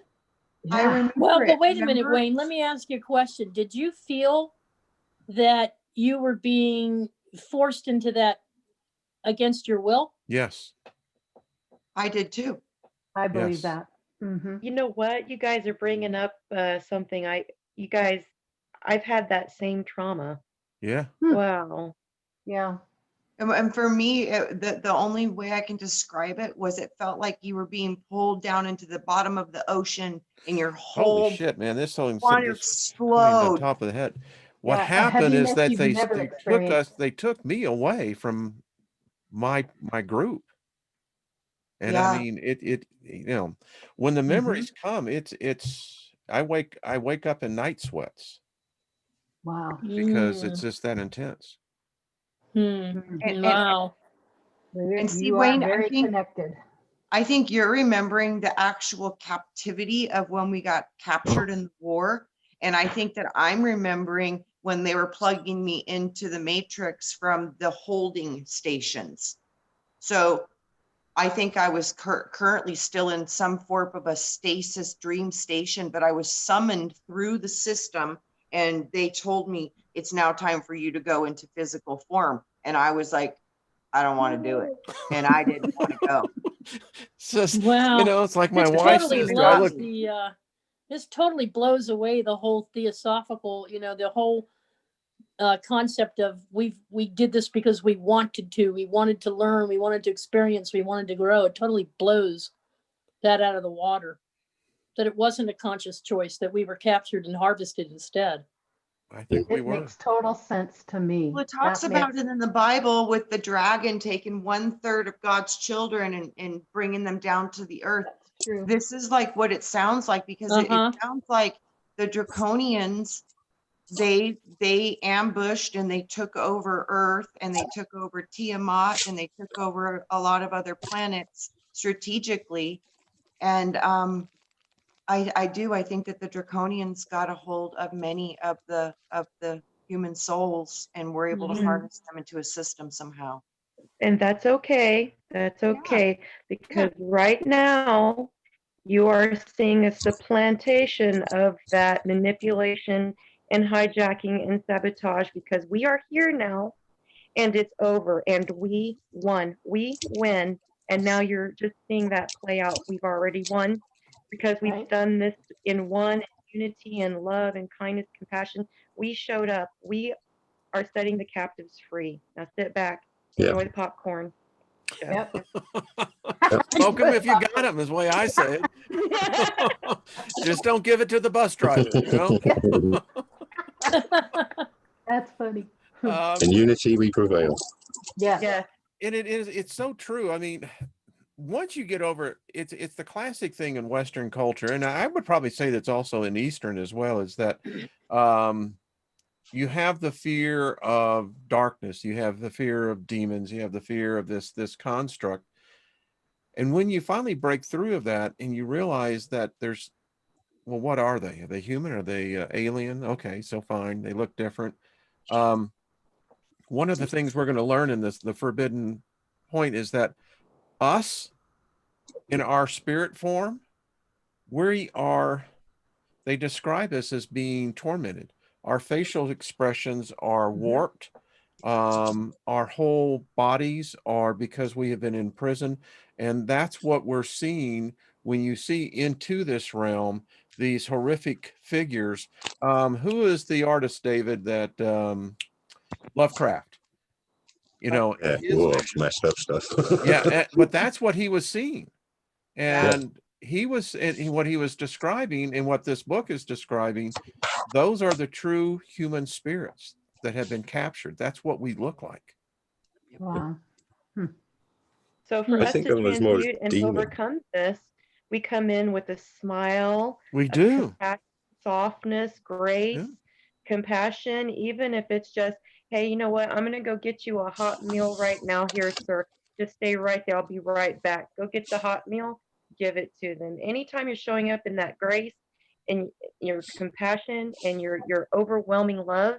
I yeah, remember Well, it. but wait a minute, Remember? Wayne. Let me ask you a question. Did you feel that you were being forced into that against your will? Yes. I did too. I believe Yes. that. Hmm. You know what? You guys are bringing up something you guys, I've had that same trauma. Yeah. Wow. Yeah. And for me, the only way I can describe it was it felt like you were being pulled down into the bottom of the ocean and your Holy whole shit, man. This thing want to just hit me on explode. top of the head. What Yeah. A happened is heaviness that you've never they took us, experienced. they took me away from my group. And I Yeah. mean, when the Hmm. memories come, I wake up in night sweats Wow. because it's Mm, just that intense. Mhm. And, wow. see, You are Wayne, very connected. I think you're remembering the actual captivity of when we got captured in the war. And I think that I'm remembering when they were plugging me into the matrix from the holding stations. So I think I was currently still in some form of a stasis dream station, but I was summoned through the system and they told me it's now time for you to go into physical form. And I was like, I don't want to do it. And I didn't want to go. It's just, Wow. it's like my This wife totally says, do I look, blows this totally blows away the whole theosophical, the whole concept of we did this because we wanted to, we wanted to learn, we wanted to experience, we wanted to grow. It totally blows that out of the water. That it wasn't a conscious choice, that we were captured and harvested instead. I think we It were. makes total sense to me. Well, it talks That about makes, it in the Bible with the dragon taking 1/3 of God's children and bringing them down to the earth. that's true. This is like what it sounds like because it Uh-huh. sounds like the Draconians, they ambushed and they took over Earth and they took over Tiamat and they took over a lot of other planets strategically. And I think that the Draconians got a hold of many of the human souls and were able to Mhm. harness them into a system somehow. And that's okay. That's Yeah, okay. yeah. Because right now you are seeing a supplantation of that manipulation and hijacking and sabotage because we are here now and it's over and we won. We win. And now you're just seeing that play out. We've already won because we've Right. done this in one unity and love and kindness, compassion. We showed up. We are setting the captives free. Now sit back, Yeah. enjoy the popcorn. Yeah. Yep. Smoke them if you got them, is the way I say it. Just don't give it to the bus driver. That's funny. Um, In unity we prevail. Yes. Yes. and it's so true. I mean, once you get over it's the classic thing in Western culture, and I would probably say that's also in Eastern as well, is that you have the fear of darkness, you have the fear of demons, you have the fear of this construct. And when you finally break through of that and you realize that there's, well, what are they? Are they human? Are they alien? Okay, so fine, they look different. Um, one of the things we're going to learn in the forbidden point is that us in our spirit form, we are, they describe us as being tormented. Our facial expressions are warped. Our whole bodies are, because we have been in prison. And that's what we're seeing when you see into this realm, these horrific figures. Who is the artist, David, that Lovecraft? Yeah. His Whoa, vision. messed up stuff. Yeah, but that's what he was seeing. Yeah. And what he was describing and what this book is describing, those are the true human spirits that have been captured. That's what we look like. Wow. So for I us think to of them as more as transmute and demon. overcome this, we come in with a smile, We a do. compassion, softness, grace, Yeah. compassion, even if it's just, hey, you know what? I'm going to go get you a hot meal right now here, sir. Just stay right there. I'll be right back. Go get the hot meal, give it to them. Anytime you're showing up in that grace and your compassion and your overwhelming love,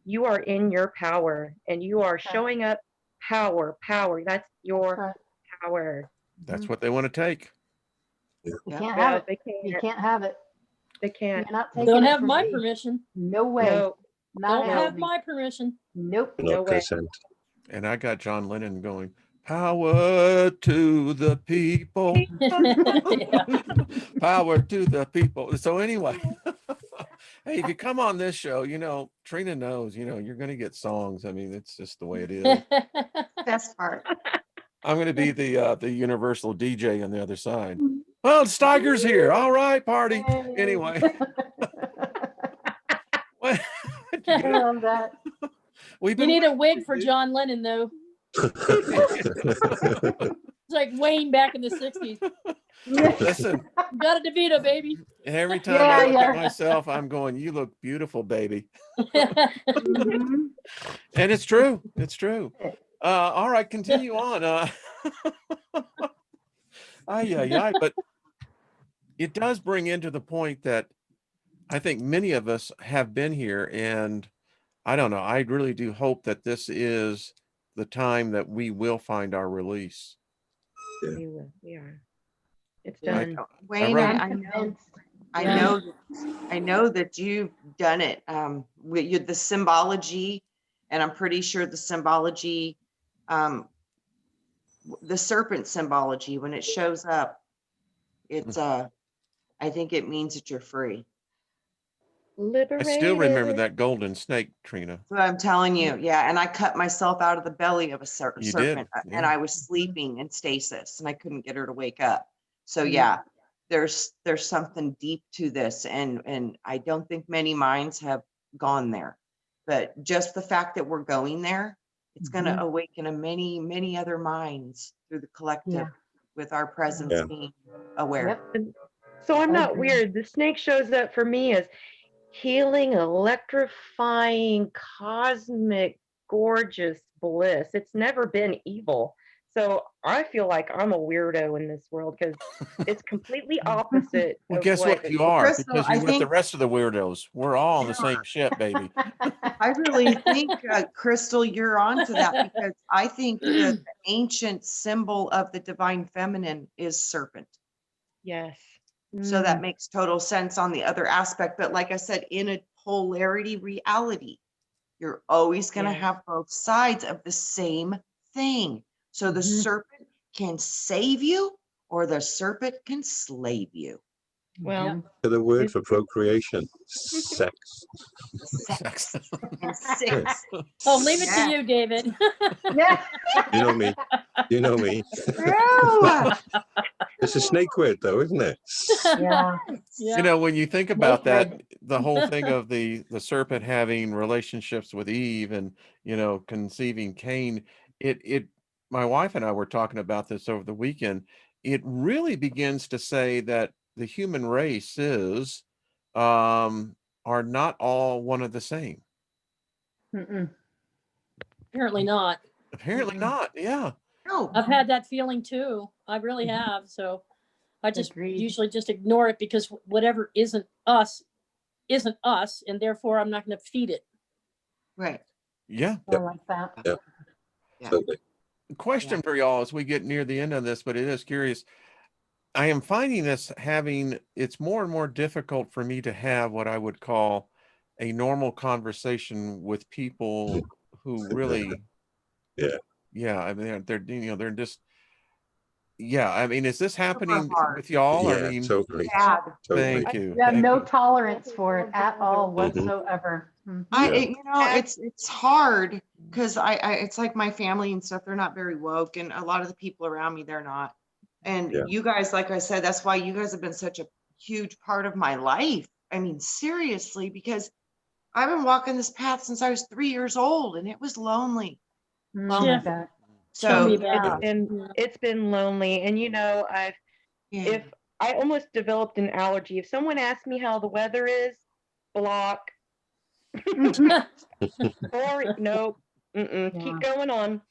you are in your power and you are showing up power. That's your Right. power. That's what they want to take. You Yeah. can't No, have it. they You can't. can't have it. They can't. You're not taking Don't it have from my me. permission. No way. No, Not Don't have happening. my permission. Nope. Not no way. consent. And I got John Lennon going, power to the people. Yeah. Power to the people. So anyway, hey, if you come on this show, Trina knows, you're going to get songs. I mean, it's just the way it is. Best part. I'm going to be the universal DJ on the other side. Well, Steiger's here. All right, party. Anyway. What? I love that. We've You been need a waiting wig for for you. John Lennon, though. It's like Wayne back in the 60s. Listen, Got a DeVito, baby. every time I look Yeah. at myself, I'm going, you look beautiful, baby. Mhm. And it's true. It's true. All right, continue on. But it does bring into the point that I think many of us have been here, and I don't know, I really do hope that this is the time that we will find our release. We will. We are. It's Yeah. done. Wayne, wrote- I'm I know. convinced. Yeah. I know that you've done it. With the symbology, and I'm pretty sure the symbology, the serpent symbology, when it shows up, it's I think it means that you're free. I Liberated. still remember that golden snake, Trina. That's what I'm telling you. Yeah. And I cut myself out of the belly of a You did, serpent, and yeah. I was sleeping in stasis, and I couldn't get her to wake up. So Mhm. yeah, there's something deep to this, and I don't think many minds have gone there, but just the fact that we're going there, it's going to awaken a many other minds through the collective, Yeah. with our presence Yeah. being aware. Yep. So I'm I not agree. weird. The snake shows up for me as healing, electrifying, cosmic, gorgeous bliss. It's never been evil. So I feel like I'm a weirdo in this world because it's completely opposite. Well, of guess what you are? Crystal, Because I you're with the think- rest of the weirdos. We're all on the same ship, baby. I really think, Crystal, you're onto that, because I think that the ancient symbol of the divine feminine is serpent. Yes. So that makes total sense on the other aspect. But like I said, in a polarity reality, you're always going to Yes. have both sides of the same thing. So the serpent can save you, or the serpent can slave you. Well, To the word It's- for procreation, sex. Sex and six. Oh, leave it Yeah. to you, David. Yeah. You know me. You know me. Ew. It's a snake word, though, isn't it? Yeah. Yeah. When you think about that, Snake the whole thing of the serpent having relationships with Eve and, conceiving Cain, my wife and I were talking about this over the weekend. It really begins to say that the human race are not all one of the same. Mm-mm. Apparently not. Apparently not. Yeah. No. I've had that feeling too. I really have. So I just Agreed. usually just ignore it because whatever isn't us, and therefore I'm not going to feed it. Right. Yeah. I like that. Yep. Yeah. Totally. Question for y'all as we get near the end of this, but it is curious. I am finding it's more and more difficult for me to have what I would call a normal conversation with people who really, Yeah. I mean, they're just, I mean, is this happening hard. with y'all? I Yeah, mean, totally. Bad. Totally. thank you. You have thank no you. tolerance for it at all whatsoever. Mhm. Yeah. It's hard, because I it's like my family and stuff, they're not very woke, and a lot of the people around me, they're not. And Yeah. you guys, like I said, that's why you guys have been such a huge part of my life. I mean, seriously, because I've been walking this path since I was 3 years old, and it was lonely. Mm, Yeah. I bet. Tell me So about it's been it's been lonely, and yeah. if I almost developed an allergy. If someone asks me how the weather is, block. Or nope. Yeah. Keep going on.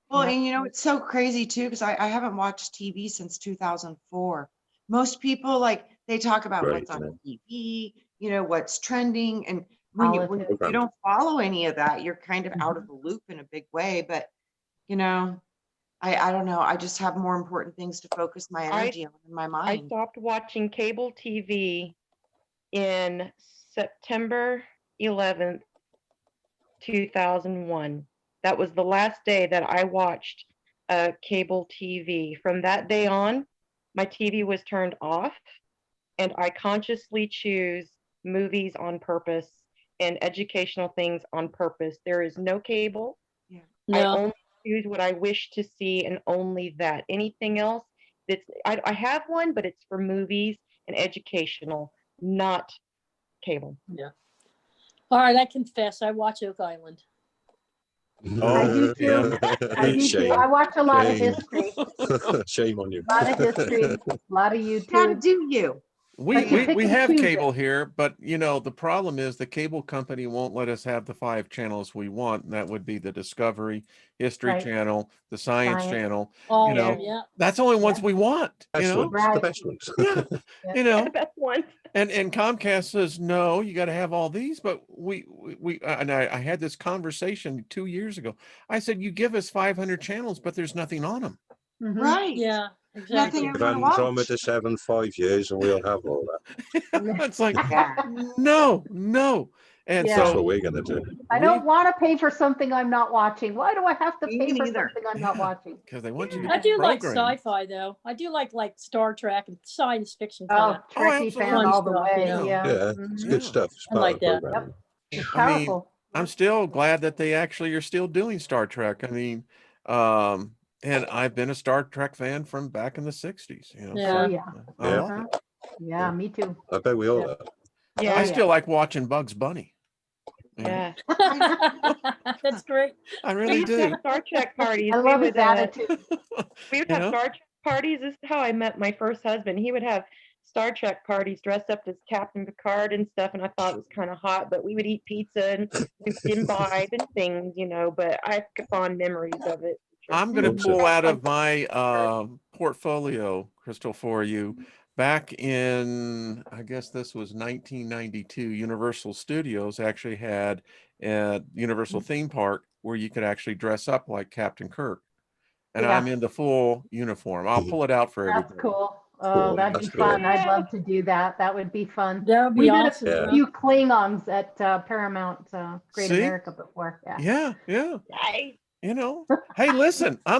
Well, Yeah. and it's so crazy too, because I haven't watched TV since 2004. Most people, like, they talk about Right, what's on yeah. TV, what's trending. And when Politics. you don't follow any of that, you're kind of out of Mhm. the loop in a big way. But, you know, I don't know. I just have more important things to focus my energy on in my I mind. stopped watching cable TV in September 11th, 2001. That was the last day that I watched cable TV. From that day on, my TV was turned off, and I consciously choose movies on purpose and educational things on purpose. There is no cable. I No, only choose what I wish to see and only that. Anything else I have one, but it's for movies and educational, not cable. yeah. All right, I confess, I watch Oak Island. I do too. I do too. Shame. I watch a lot of Shame. history, Shame on you. a lot of history, a lot of You gotta YouTube. do you. We, But you we, pick we and have choose it. cable here, but you know, the problem is the cable company won't let us have the 5 channels we want. And that would be the Discovery, History Right. Channel, the Science Science. Channel. Oh, know, yeah. That's only ones we want, you Best know? ones, the Right. best ones. Yeah, Yeah. you know, The best ones. and Comcast says, no, you got to have all these, but and I had this conversation 2 years ago. I said, you give us 500 channels, but there's nothing on them. Mhm. Right. Yeah, Nothing exactly. I Give want to watch. Andromeda 7 5 years and we'll have all that. It's like, Yeah. no. And Yeah. That's so what we're going to do. I don't want to pay for something I'm not watching. Why do I have to Me pay for neither. something I'm not watching? because they want you to I do like program. sci-fi though. I do like Star Trek and science fiction Oh, kind of. Trekkie fan absolutely. all the Fun stuff, way. you know. Yeah. Yeah, it's Mhm. good Yeah. stuff. It's I part like of the that. programming. It's I mean, powerful. I'm still glad that they actually are still doing Star Trek. I mean, and I've been a Star Trek fan from back in the 60s, you know. Oh Yeah. yeah. I Yeah. love Uh-huh. it. Yeah, me too. I bet we all Yeah. have. Yeah. I yeah. still like watching Bugs Bunny. you know. Yeah. That's great. I We really used to do. have Star Trek parties. I We love his would attitude. we would You have know? Star Trek parties. This is how I met my first husband. He would have Star Trek parties dressed up as Captain Picard and stuff, and I thought it was kind of hot, but we would eat pizza and imbibe and things, but I have fond memories of it. I'm going to Mhm. pull out of my portfolio, Crystal, for you. Back in, I guess this was 1992, Universal Studios actually had a Universal theme park where you could actually dress up like Captain Kirk. And Yeah. I'm in the full uniform. I'll pull it out for That's everybody. cool. Oh, Cool. that'd That's be fun. cool. I'd love to do that. That would be fun. That would be We did awesome. a Yeah. few Klingons at Paramount Great See? America before. Yeah. Yeah. Nice. You know, hey, listen, I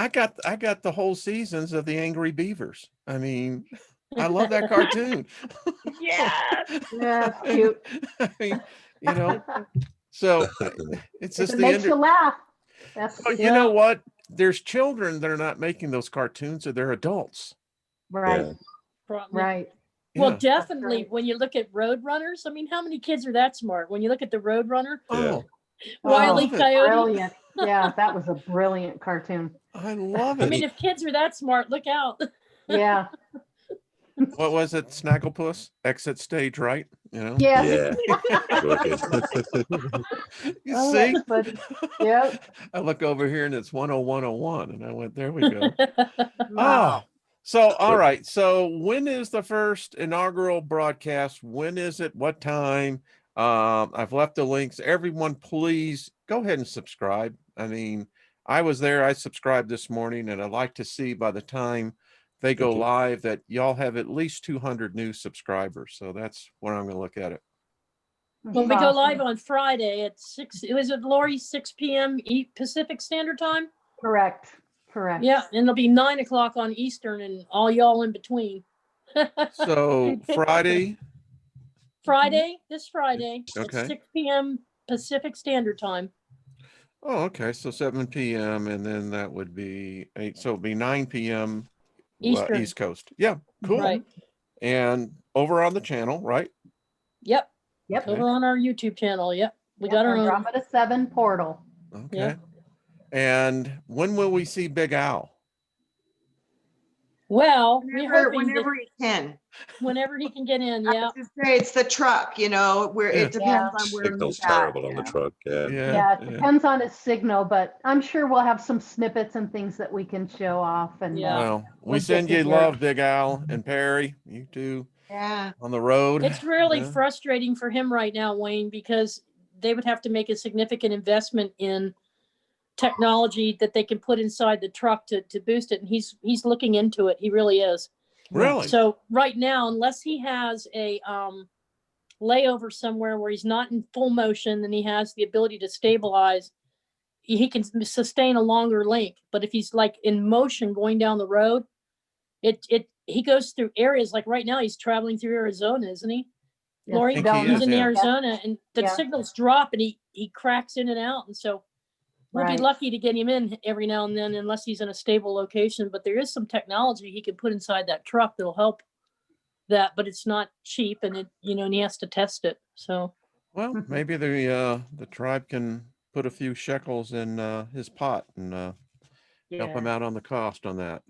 got the whole seasons of the Angry Beavers. I mean, I love that cartoon. Yeah. Yeah, it's cute. I mean, so it's If just it the makes you laugh, that's But you know what? There's children that are not making those cartoons, so they're adults. right. Yeah. Probably. Right. Well, Yeah. definitely right. when you look at Roadrunners, I mean, how many kids are that smart? When you look at the Roadrunner, Oh, Wile E. love it. Coyote. Brilliant. Yeah, that was a brilliant cartoon. I love I it. mean, if kids are that smart, look out. Yeah. What was it? Snagglepuss? Exit stage right? Yes. Yeah. Wicked. You Oh, see? that's funny. Yep. I look over here and it's 10101. And I went, there we go. Wow. So, all right. So when is the first inaugural broadcast? When is it? What time? I've left the links. Everyone, please go ahead and subscribe. I mean, I was there. I subscribed this morning, and I'd like to see by the time they go Thank you. live that y'all have at least 200 new subscribers. So that's where I'm going to look at it. When we go live on Friday at 6, was it Lori, 6 p.m. Pacific Standard Time? Correct. Correct. Yeah, and it'll be 9 o'clock on Eastern and all y'all in between. So Friday. This Friday Okay. at 6 p.m. Pacific Standard Time. Oh, okay. So 7 p.m. and then that would be 8. So it'd be 9 p.m. Eastern. East Coast. Yeah, cool. Right. And over on the channel, right? Yep. Yep. Over on our YouTube channel. Yep. We got our own. Andromeda 7 portal. Okay. Yeah. And when will we see Big Al? Well, we're hoping Whenever he can. whenever he can get in. I Yeah. was gonna say, it's the truck, where Yeah. it depends on where Signal's he's at. terrible on the truck. Yeah. Yeah, it depends on his signal, but I'm sure we'll have some snippets and things that we can show off. And Yeah. Well, we we'll send get you to love, Big Al and Perry. You too. Yeah. on the road. It's really Yeah. frustrating for him right now, Wayne, because they would have to make a significant investment in technology that they can put inside the truck to boost it. And he's looking into it. He really is. Really? So right now, unless he has a layover somewhere where he's not in full motion and he has the ability to stabilize, he can sustain a longer link. But if he's like in motion going down the road, he goes through areas like right now he's traveling through Arizona, isn't he? Yes, Lori, I think he he's is, in yeah. Arizona and the Yeah. signals drop and he cracks in and out. And so we'll Right. be lucky to get him in every now and then, unless he's in a stable location. But there is some technology he can put inside that truck that'll help that, but it's not cheap, and and he has to test it. So Well, Mhm. maybe the tribe can put a few shekels in his pot and help him Yeah. out on the cost on that.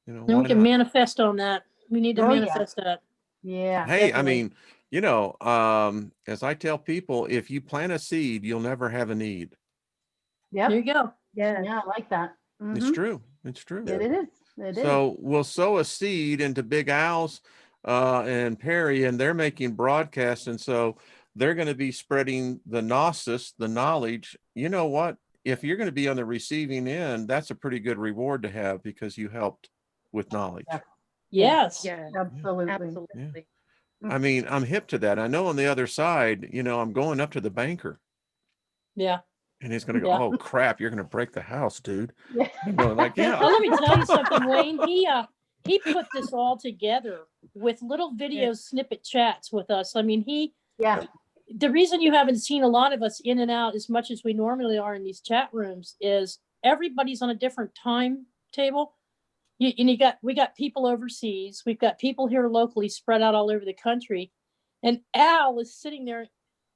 then we Why can not? manifest on that. We need to Oh, yeah. manifest that. Yeah. Hey, I definitely. mean, as I tell people, if you plant a seed, you'll never have a need. Yep. There you go. Yeah. Yeah, I like that. It's Mhm. true. It's true. It is. It is. So we'll sow a seed into Big Al's and Perry, and they're making broadcasts, and so they're going to be spreading the gnosis, the knowledge. You know what? If you're going to be on the receiving end, that's a pretty good reward to have because you helped with knowledge. Yeah. Yes. Yeah. Absolutely. Absolutely. I mean, I'm hip to that. I know on the other side, I'm going up to the banker, Yeah. and he's going to go, Yeah. "Oh crap, you're going to break the house, dude." Yeah. I'm going like, "Yeah." Well, let me tell you something, Wayne. He put this all together with little video snippet chats with us. I mean, Yeah. the reason you haven't seen a lot of us in and out as much as we normally are in these chat rooms is everybody's on a different timetable. We got people overseas. We've got people here locally spread out all over the country. And Al is sitting there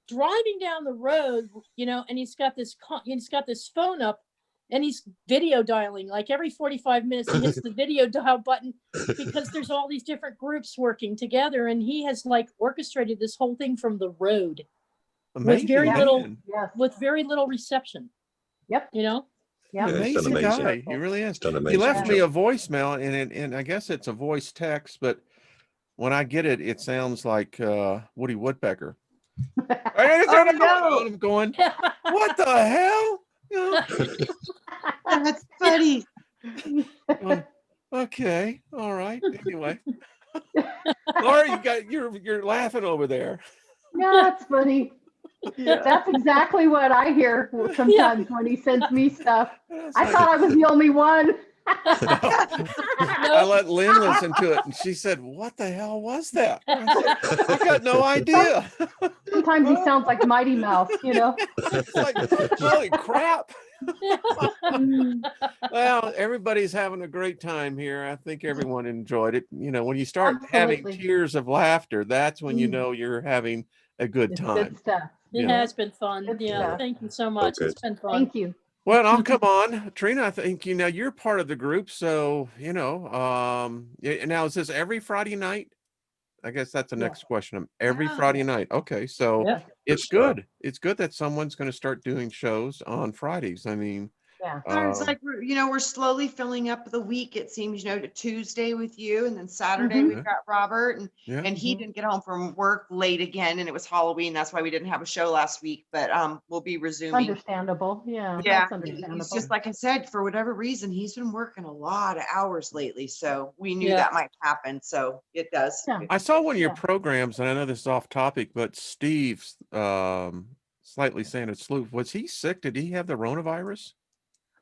driving down the road, and he's got this phone up and he's video dialing. Like every 45 minutes, he hits the video dial button because there's all these different groups working together. And he has like orchestrated this whole thing from the road Amazing, very man. little- Yes. with very little reception. Yep. Yep. Yeah, he's done Amazing amazing. guy. He really is. Done He amazing left me job. a voicemail, and I guess it's a voice text, but when I get it, it sounds like Woody Woodpecker. Oh, no. I'm going, what the hell? That's funny. Well, okay, all right. Anyway, Laura, you're laughing over there. That's funny. Yeah. That's exactly what I hear sometimes when he sends me stuff. I thought I was the only one. I let Lynn listen to it, and she said, "What the hell was that?" I said, "I got no idea." Sometimes he sounds like Mighty Mouse, It's like, holy crap. Well, everybody's having a great time here. I think everyone enjoyed it. When you start having Absolutely. tears of laughter, that's when you Mm. know you're having a good It's time. good stuff. It Yeah. has been fun. Good Yeah. stuff. Thank you so much. good. It's been fun. Thank you. Well, I'll come on, Trina. I think you're part of the group, so now is this every Friday night? I guess that's the Yeah. next question. Every Yeah. Friday night. Okay, so Yeah. it's Good good. It's good that someone's going to start doing shows on Fridays. I mean, Yeah. It's like we're slowly filling up the week. It seems, to Tuesday with you, and then Saturday Mhm. we've got Robert, yeah. and he Mhm. didn't get home from work late again, and it was Halloween. That's why we didn't have a show last week. But we'll be resuming. Understandable. Yeah. Yeah, That's he's understandable. just like I said, for whatever reason, he's been working a lot of hours lately. So we knew Yeah. that might happen. So it does. Yeah. I saw one of your Yeah. programs, and I know this is off topic, but Steve's slightly saying it's Sloof. Was he sick? Did he have the coronavirus?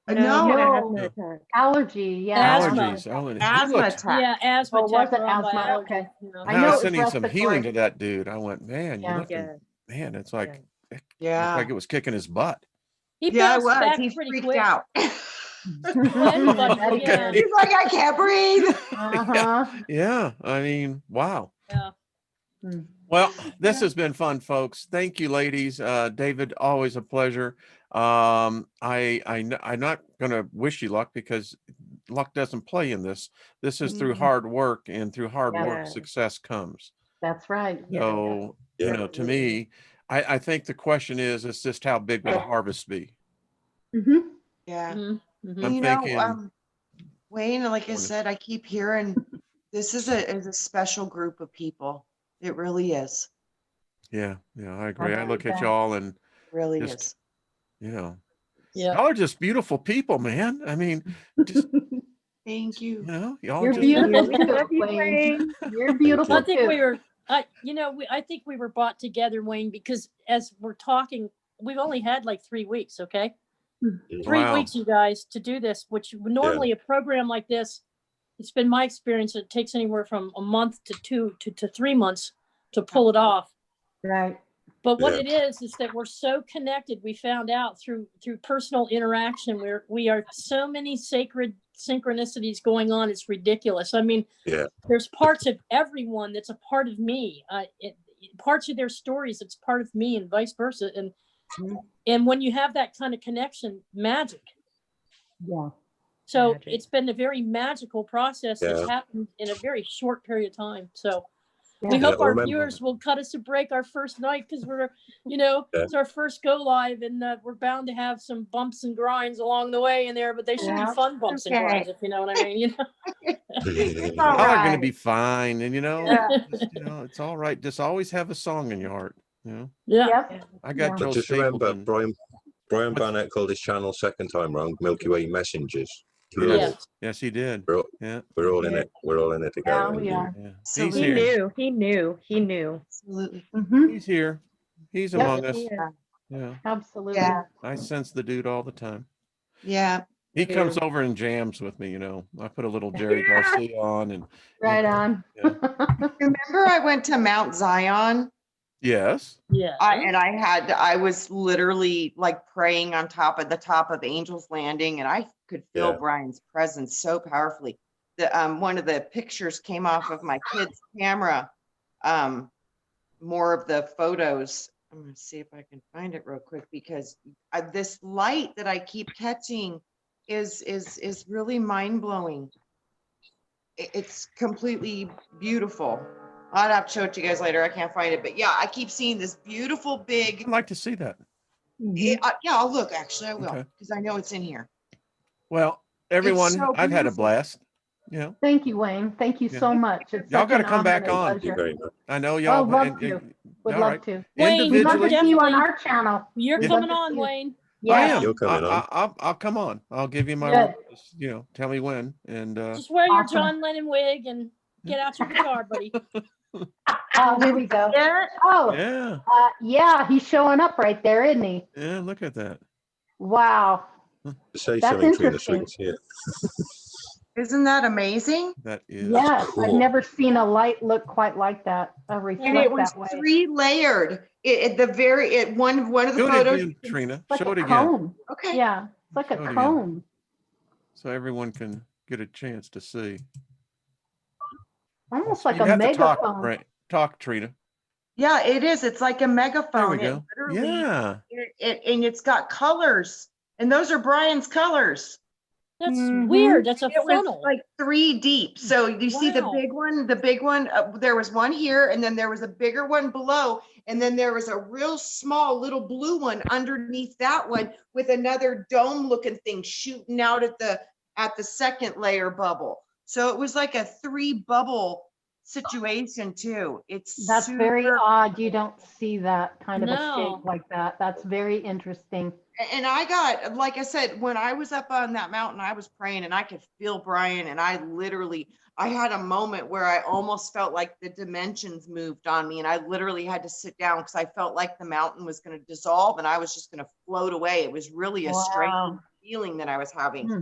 No, he had an No. asthma attack. Allergy. Yeah. Asthma. Allergies. Oh, and he asthma looked- attack. Yeah, asthma Oh, attack was it brought by asthma? allergy, Okay. I I know was it's sending some healing respiratory. to that dude. I went, man, you Yeah. looking, Yeah. man, it's like, it Yeah. looked like it was kicking his butt. He Yeah, it bounced was. back He pretty freaked quick. out. Anybody, Okay. yeah. He's like, I can't breathe. Uh-huh. Yeah, I mean, wow. Yeah. Mm. Well, this has been fun, folks. Thank you, ladies. David, always a pleasure. I'm not gonna wish you luck because luck doesn't play in this. This is through Mhm. hard work, and through hard Yeah. work, Yeah. success comes. That's right. Yeah. So, Yeah. to me, I think the question is just how big will the harvest be? Hmm. Yeah. Mhm, mhm. I'm You thinking, know, Wayne, like I Morning. said, I keep hearing This is a special group of people. It really is. Yeah, I agree. I look believe at that. y'all and Really just, is. yeah, Yeah. y'all are just beautiful people, man. I mean, just, Thank you. y'all You're just beautiful We too, love you, Wayne. Wayne. You're beautiful I think too. we were, I think we were brought together, Wayne, because as we're talking, we've only had like 3 weeks, okay? 3 Wow. weeks, you guys, to do this, which normally a program like this, it's been my experience, it takes anywhere from a month to 3 months to pull it off. Right. But what Yeah. it is that we're so connected. We found out through personal interaction. We are so many sacred synchronicities going on. It's ridiculous. I mean, Yeah. there's parts of everyone that's a part of me. Parts of their stories, it's part of me, and vice versa. And when you have that kind of connection, magic. Yeah. So Magic. it's been a very magical process that's Yeah. happened in a very short period of time. So Yeah. we hope I our remember- viewers will cut us a break our first night, because we're, Yeah. it's our first go live, and we're bound to have some bumps and grinds along the way in there, but they should Yeah. be fun bumps and Okay. grinds, if you know what I mean. It's Y'all all are going to right. be fine. And, Yeah. just, it's all right. Just always have a song in your heart. Yeah. Yep. I got Yeah. Joe But just remember, Stapleton. Brian Barnett called his channel second time round Milky Way Messengers. Plural. Yes. Yes, he did. We're all, Yeah. we're all in it. We're all in it Yeah, together. we are. Yeah. He's Absolutely. He here. knew. He knew. He knew. Absolutely. He's here. He's Yep. among us. He is. Yeah. Absolutely. Yeah. I sense the dude all the time. Yeah. He Me comes too. over and jams with me, I put a little Jerry Garcia on and Right on. Yeah. Remember I went to Mount Zion? yes. Yeah. I was literally like praying on top of Angel's Landing, and I could feel Yeah. Brian's presence so powerfully. One of the pictures came off of my kid's camera. More of the photos. I'm gonna see if I can find it real quick, because this light that I keep catching is really mind blowing. It's completely beautiful. I'll have to show it to you guys later. I can't find it, but yeah, I keep seeing this beautiful big. I'd like to see that. Mhm. Yeah, I'll look. Actually, I will, Okay. because I know it's in here. Well, everyone, so I've had a beautiful. blast. Thank you, Wayne. Thank you Yeah. so much. It's Y'all such gotta an come honor back and a on. Thank you pleasure. very much. I know Oh, y'all. love and- to. and- Would all love right. to. Wayne, We'd love to Individually, see you on definitely- our channel. You're We'd coming love to on, see you. Wayne. I Yeah. am. You're coming on. I'll come on. I'll give you my Good. word. Tell me when. And Just wear your Awesome. John Lennon wig and get out your guitar, buddy. Oh, here we go. Yeah. Oh, yeah, yeah, he's showing up right there, isn't he? yeah. Look at that. Wow. Say That's something, Trina, interesting. so we can see it. Isn't that amazing? That is. Yes, I've cool. never seen a light look quite like that, And reflect it was that way. 3-layered. One of the Show it photos. again, Trina. It's like Show it a again, cone. Okay. Yeah, it's like Show a it again. cone. so everyone can get a chance to see. Almost like you a have to talk, megaphone. right? Talk, Trina. Yeah, it is. It's like a megaphone. There we It go. literally- Yeah. and it's got colors, and those are Brian's colors. That's Mhm. weird. That's a It was funnel. like 3 deep. So you see the Wow. big one, there was one here, and then there was a bigger one below, and then there was a real small little blue one underneath that one with another dome looking thing shooting out at the second layer bubble. So it was like a 3 bubble situation too. It's That's very super- odd. You don't see that kind of a No. shape like that. That's very interesting. And I got, like I said, when I was up on that mountain, I was praying and I could feel Brian, and I had a moment where I almost felt like the dimensions moved on me, and I literally had to sit down because I felt like the mountain was going to dissolve and I was just going to float away. It was really a strange Wow. feeling that I was having. Hmm.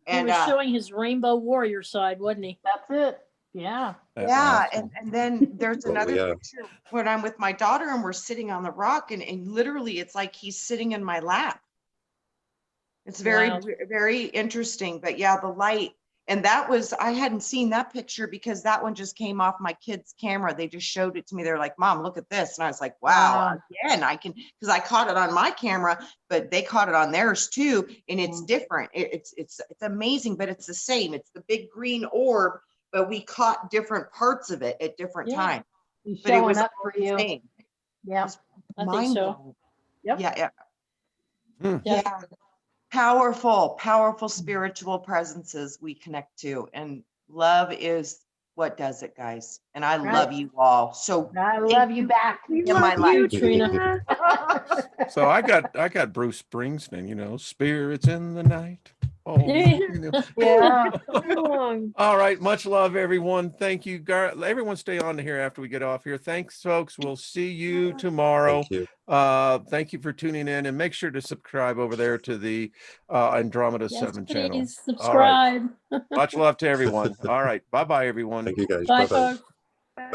He And was showing his rainbow warrior side, wasn't he? That's it. Yeah. That's yeah, awesome. and then there's Well, another yeah. picture when I'm with my daughter and we're sitting on the rock, and literally it's like he's sitting in my lap. It's very, Wow. very interesting. But yeah, the light, and I hadn't seen that picture because that one just came off my kid's camera. They just showed it to me. They're like, "Mom, look at this." And I was like, wow, again, because I caught it on my camera, but they caught it on theirs too. And it's different. It's amazing, but it's the same. It's the big green orb, but we caught different parts of it at different Yeah. times. He's But it showing was up all for the you. same. Yeah. I think so. Mind-blowing. Yep. Yeah. Hmm. Yeah. Powerful spiritual presences we connect to, and love is what does it, guys. And I Right. love you all. So I love you back. We In my love you, life. Trina. So I got Bruce Springsteen, you know, spirits in the night. Oh, Yeah. you know. Yeah. Song. All right. Much love, everyone. Thank you. Everyone stay on here after we get off here. Thanks, folks. We'll see you tomorrow. Thank you. Thank you for tuning in, and make sure to subscribe over there to the Andromeda Yes, 7 channel. please All right. subscribe. Much love to everyone. All right. Bye-bye, everyone. Thank you guys. Bye, Bye bye. folks. Bye.